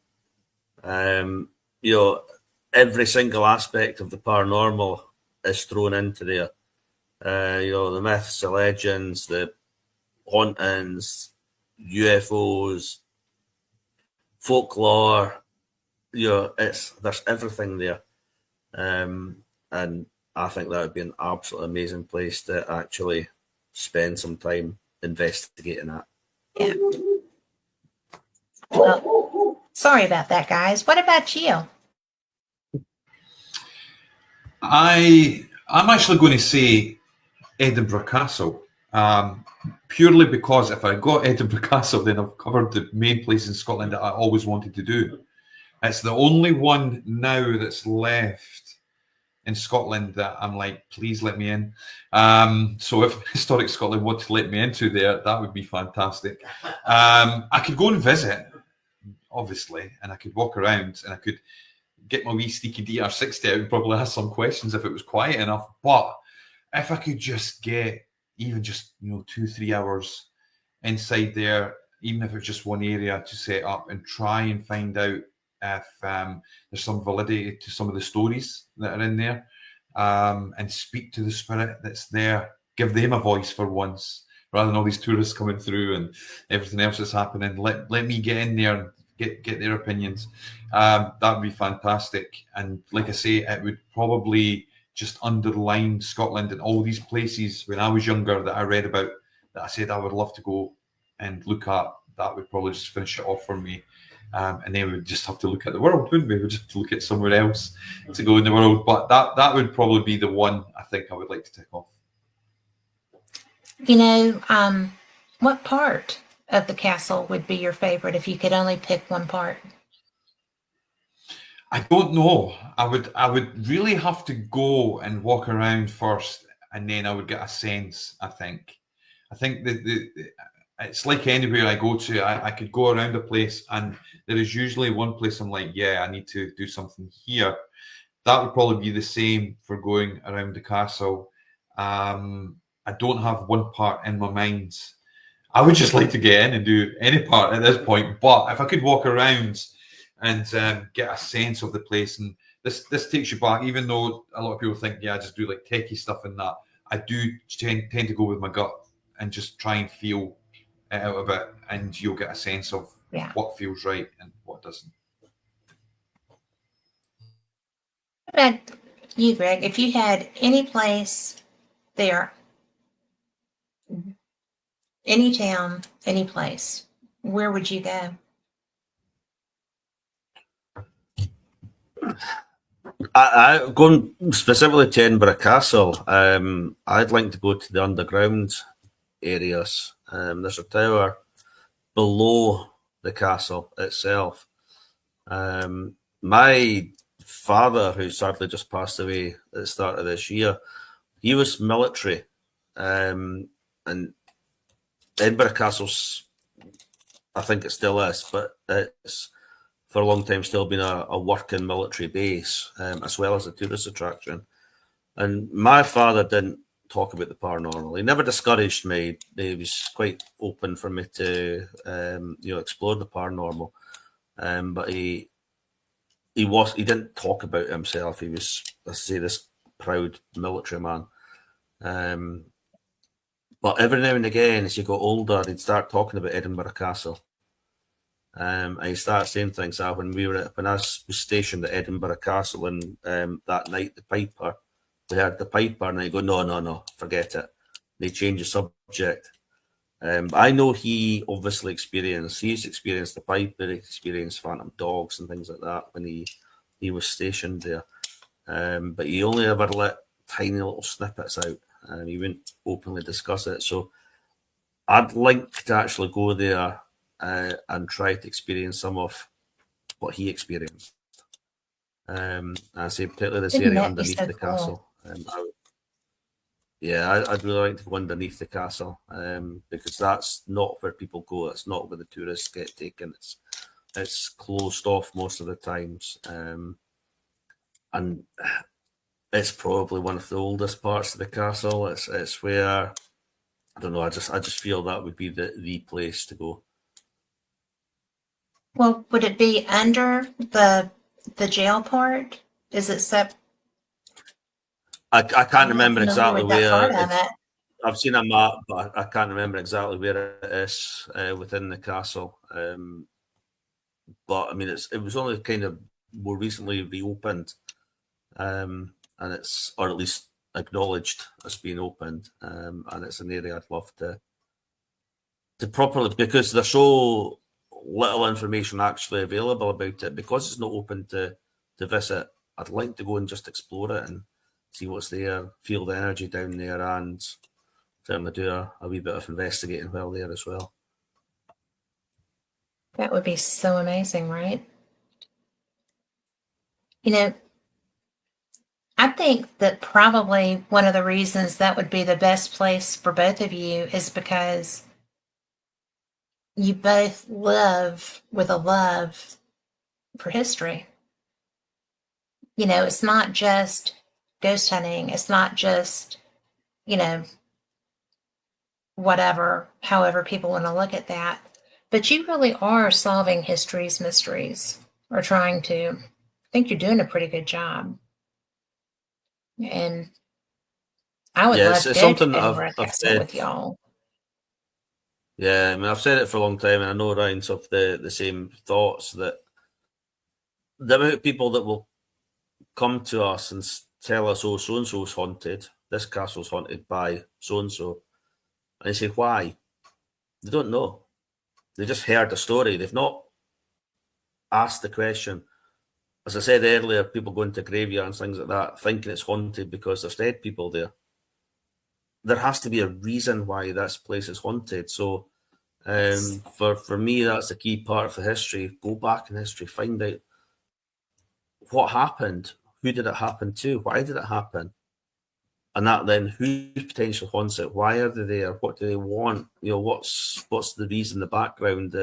Every single aspect of the paranormal is thrown into there. The myths, the legends, the hauntings, UFOs, folklore. There's everything there, and I think that would be an absolutely amazing place to actually spend some time investigating that.
Yeah. Well, sorry about that, guys. What about you?
I'm actually going to say Edinburgh Castle, purely because if I got Edinburgh Castle, then I've covered the main place in Scotland that I always wanted to do. It's the only one now that's left in Scotland that I'm like, please let me in. So if Historic Scotland want to let me into there, that would be fantastic. I could go and visit, obviously, and I could walk around, and I could get my wee Sneaky DR60 out and probably ask some questions if it was quiet enough. But if I could just get even just 2-3 hours inside there, even if it's just one area to set up, and try and find out if there's some validity to some of the stories that are in there, and speak to the spirit that's there, give them a voice for once, rather than all these tourists coming through and everything else that's happening. Let me get in there and get their opinions. That would be fantastic. And like I say, it would probably just underline Scotland and all these places when I was younger that I read about, that I said I would love to go and look at. That would probably just finish it off for me. And then we would just have to look at the world, wouldn't we? We'd just have to look at somewhere else to go in the world. But that would probably be the one I think I would like to tick off.
What part of the castle would be your favorite if you could only pick one part?
I don't know. I would really have to go and walk around first, and then I would get a sense. I think that it's like anywhere I go to. I could go around a place, and there is usually one place I'm like, yeah, I need to do something here. That would probably be the same for going around the castle. I don't have one part in my mind. I would just like to get in and do any part at this point. But if I could walk around and get a sense of the place, and this takes you back, even though a lot of people think, yeah, I just do like techie stuff and that, I do tend to go with my gut and just try and feel it out a bit, and you'll get a sense of what feels right and what doesn't.
What about you, Greg? If you had any place there, any town, any place, where would you go?
I going specifically to Edinburgh Castle. I'd like to go to the underground areas. There's a tower below the castle itself. My father, who sadly just passed away at the start of this year, he was military, and Edinburgh Castle's I think it still is, but it's for a long time still been a working military base, as well as a tourist attraction. And my father didn't talk about the paranormal. He never discouraged me. He was quite open for me to, explore the paranormal. But he didn't talk about himself. He was, let's say, this proud military man. But every now and again, as you got older, he'd start talking about Edinburgh Castle. And he started saying things like when I was stationed at Edinburgh Castle, and that night we heard the piper, and I go, no, forget it. They change the subject. I know he's experienced the piper, he experienced phantom dogs and things like that when he was stationed there. But he only ever let tiny little snippets out, and he wouldn't openly discuss it. So I'd like to actually go there and try to experience some of what he experienced. I say particularly this area underneath the castle. I'd really like to go underneath the castle, because that's not where people go. It's not where the tourists get taken. It's closed off most of the times, and it's probably one of the oldest parts of the castle. It's where, I don't know. I just feel that would be the place to go.
Well, would it be under the jail part? Is it set?
I can't remember exactly where.
It.
I've seen a map, but I can't remember exactly where it is within the castle. But I mean, it was only kind of more recently reopened, and it's, or at least acknowledged as being opened, and it's an area I'd love to properly, because there's so little information actually available about it, because it's not open to visit. I'd like to go and just explore it and see what's there, feel the energy down there, and certainly do a wee bit of investigating while there as well.
That would be so amazing, right? You know, I think that probably one of the reasons that would be the best place for both of you is because you both live with a love for history. You know, it's not just ghost hunting. It's not just, whatever, however people want to look at that. But you really are solving history's mysteries, or trying to. I think you're doing a pretty good job. And I would love to go to Edinburgh Castle with y'all.
Yeah, I mean, I've said it for a long time, and I know Ryan's of the same thoughts, that the amount of people that will come to us and tell us, oh, so-and-so's haunted, this castle's haunted by so-and-so. And they say, why? They don't know. They just heard the story. They've not asked the question. As I said earlier, people go into graveyards and things like that, thinking it's haunted because there's dead people there. There has to be a reason why this place is haunted. So for me, that's a key part of the history. Go back in history, find out what happened, who did it happen to, why did it happen, and that then who potentially haunts it, why are they there, what do they want, what's the reason, the background,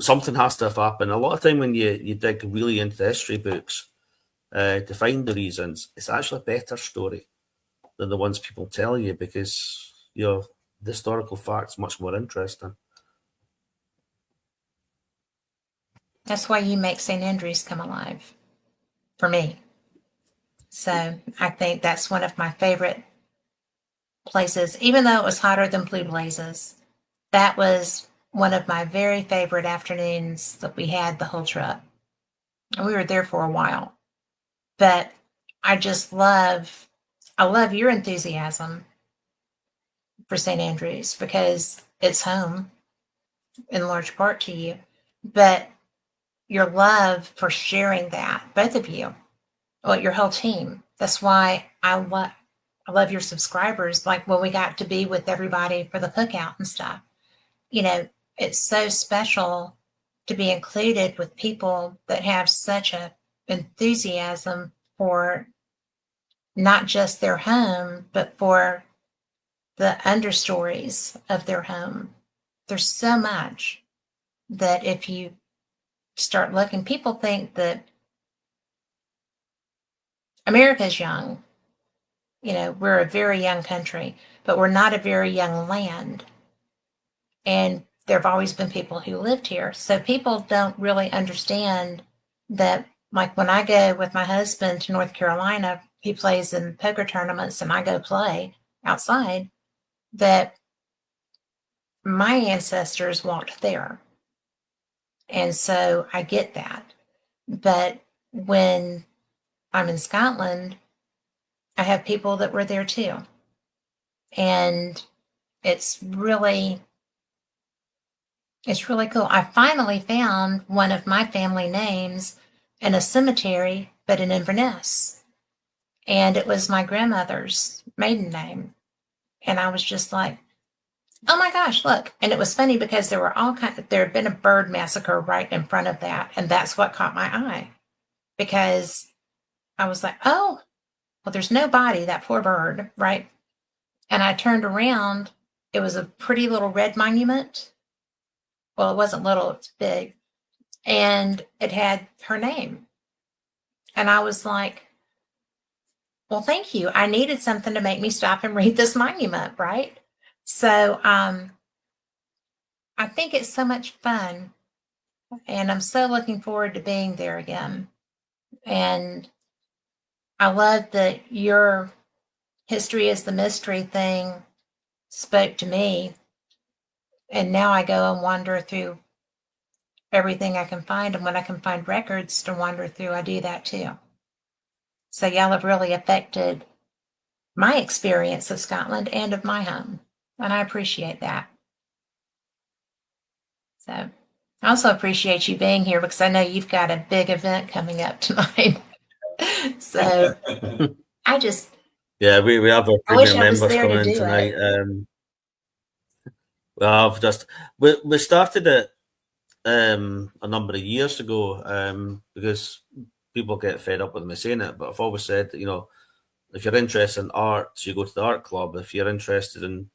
something has to have happened. A lot of time when you dig really into the history books to find the reasons, it's actually a better story than the ones people tell you, because the historical fact's much more interesting.
That's why you make St. Andrews come alive for me. So I think that's one of my favorite places, even though it was hotter than Blue Blazes. That was one of my very favorite afternoons that we had the whole trip. And we were there for a while. But I love your enthusiasm for St. Andrews, because it's home in large part to you. But your love for sharing that, both of you, well, your whole team. That's why I love your subscribers. Like when we got to be with everybody for the cookout and stuff, it's so special to be included with people that have such a enthusiasm for not just their home, but for the understories of their home. There's so much that if you start looking, people think that America's young. We're a very young country, but we're not a very young land. And there have always been people who lived here. So people don't really understand that, like when I go with my husband to North Carolina, he plays in poker tournaments and I go play outside, that my ancestors walked there. And so I get that. But when I'm in Scotland, I have people that were there too. And it's really cool. I finally found one of my family names in a cemetery, but in Inverness. And it was my grandmother's maiden name. And I was just like, oh my gosh, look. And it was funny because there had been a bird massacre right in front of that. And that's what caught my eye, because I was like, oh, well, there's no body, that poor bird, right? And I turned around. It was a pretty little red monument. Well, it wasn't little, it's big. And it had her name. And I was like, well, thank you. I needed something to make me stop and read this monument, right? So I think it's so much fun. And I'm so looking forward to being there again. And I love that your history is the mystery thing spoke to me. And now I go and wander through everything I can find. And when I can find records to wander through, I do that too. So y'all have really affected my experience of Scotland and of my home. And I appreciate that. So I also appreciate you being here, because I know you've got a big event coming up tonight. So I just...
Yeah, we have our premium members coming in tonight. We started it a number of years ago, because people get fed up with me saying it, but I've always said that, if you're interested in arts, you go to the art club. If you're interested in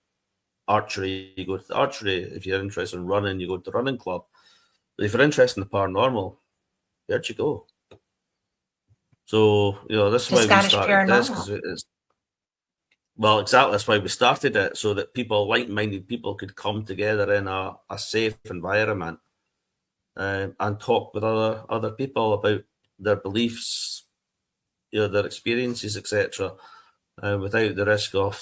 archery, you go to the archery. If you're interested in running, you go to the running club. But if you're interested in the paranormal, where'd you go? So, this is why we started this, because it's... Well, exactly. That's why we started it, so that people, like-minded people, could come together in a safe environment and talk with other people about their beliefs, their experiences, etc., without the risk of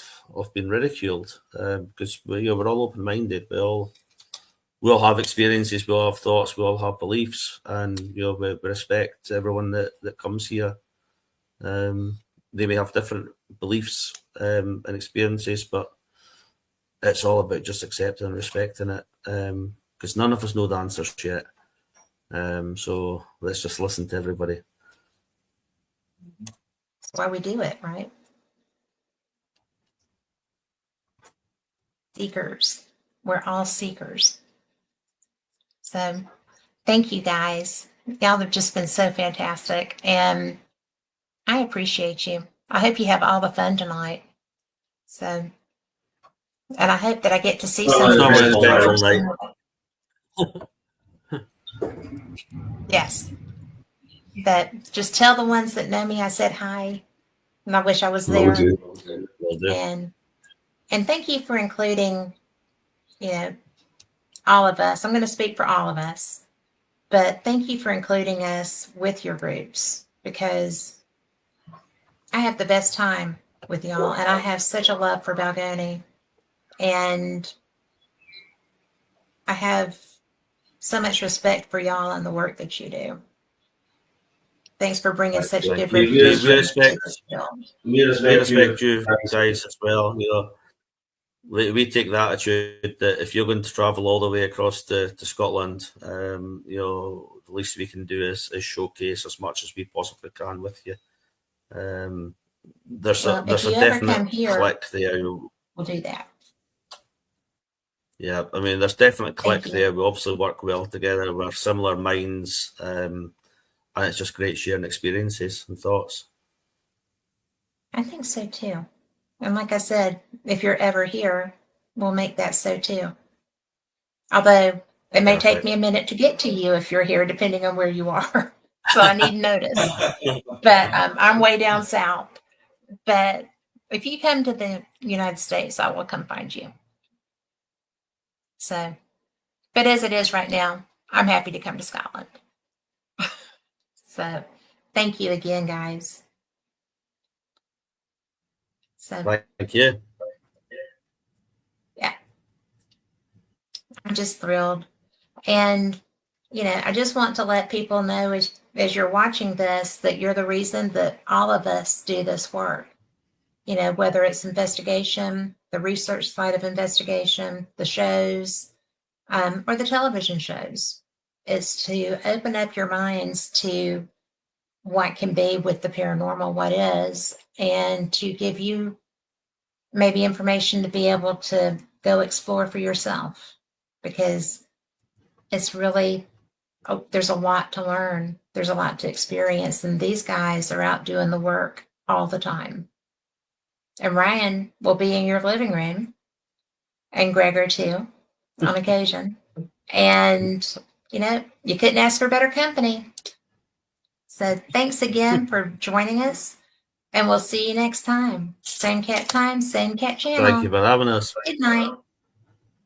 being ridiculed. Because we're all open-minded. We all have experiences. We all have thoughts. We all have beliefs, and we respect everyone that comes here. They may have different beliefs and experiences, but it's all about just accepting and respecting it, because none of us know the answers yet. So let's just listen to everybody.
That's why we do it, right? Seekers. We're all seekers. So thank you, guys. Y'all have just been so fantastic. And I appreciate you. I hope you have all the fun tonight. So, and I hope that I get to see some of Yes. But just tell the ones that know me I said hi. And I wish I was there.
Will do.
And thank you for including, all of us. I'm going to speak for all of us. But thank you for including us with your groups, because I have the best time with y'all, and I have such a love for Balgoni, and I have so much respect for y'all and the work that you do. Thanks for bringing such a good reputation.
We respect you guys as well. We take the attitude that if you're going to travel all the way across to Scotland, the least we can do is showcase as much as we possibly can with you. There's a definite click there.
We'll do that.
Yeah, I mean, there's definitely click there. We obviously work well together. We're similar minds, and it's just great sharing experiences and thoughts.
I think so too. And like I said, if you're ever here, we'll make that so too. Although it may take me a minute to get to you if you're here, depending on where you are. So I need notice. But I'm way down south. But if you come to the United States, I will come find you. So, but as it is right now, I'm happy to come to Scotland. So thank you again, guys. So
thank you.
Yeah. I'm just thrilled. And, I just want to let people know as you're watching this, that you're the reason that all of us do this work. Whether it's investigation, the research side of investigation, the shows, or the television shows, is to open up your minds to what can be with the paranormal, what is, and to give you maybe information to be able to go explore for yourself, because it's really, there's a lot to learn. There's a lot to experience. And these guys are out doing the work all the time. And Ryan will be in your living room, and Gregor too, on occasion. And, you couldn't ask for better company. So thanks again for joining us. And we'll see you next time. Same cat time, same cat channel.
Thank you for having us.
Good night.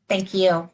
Thank you.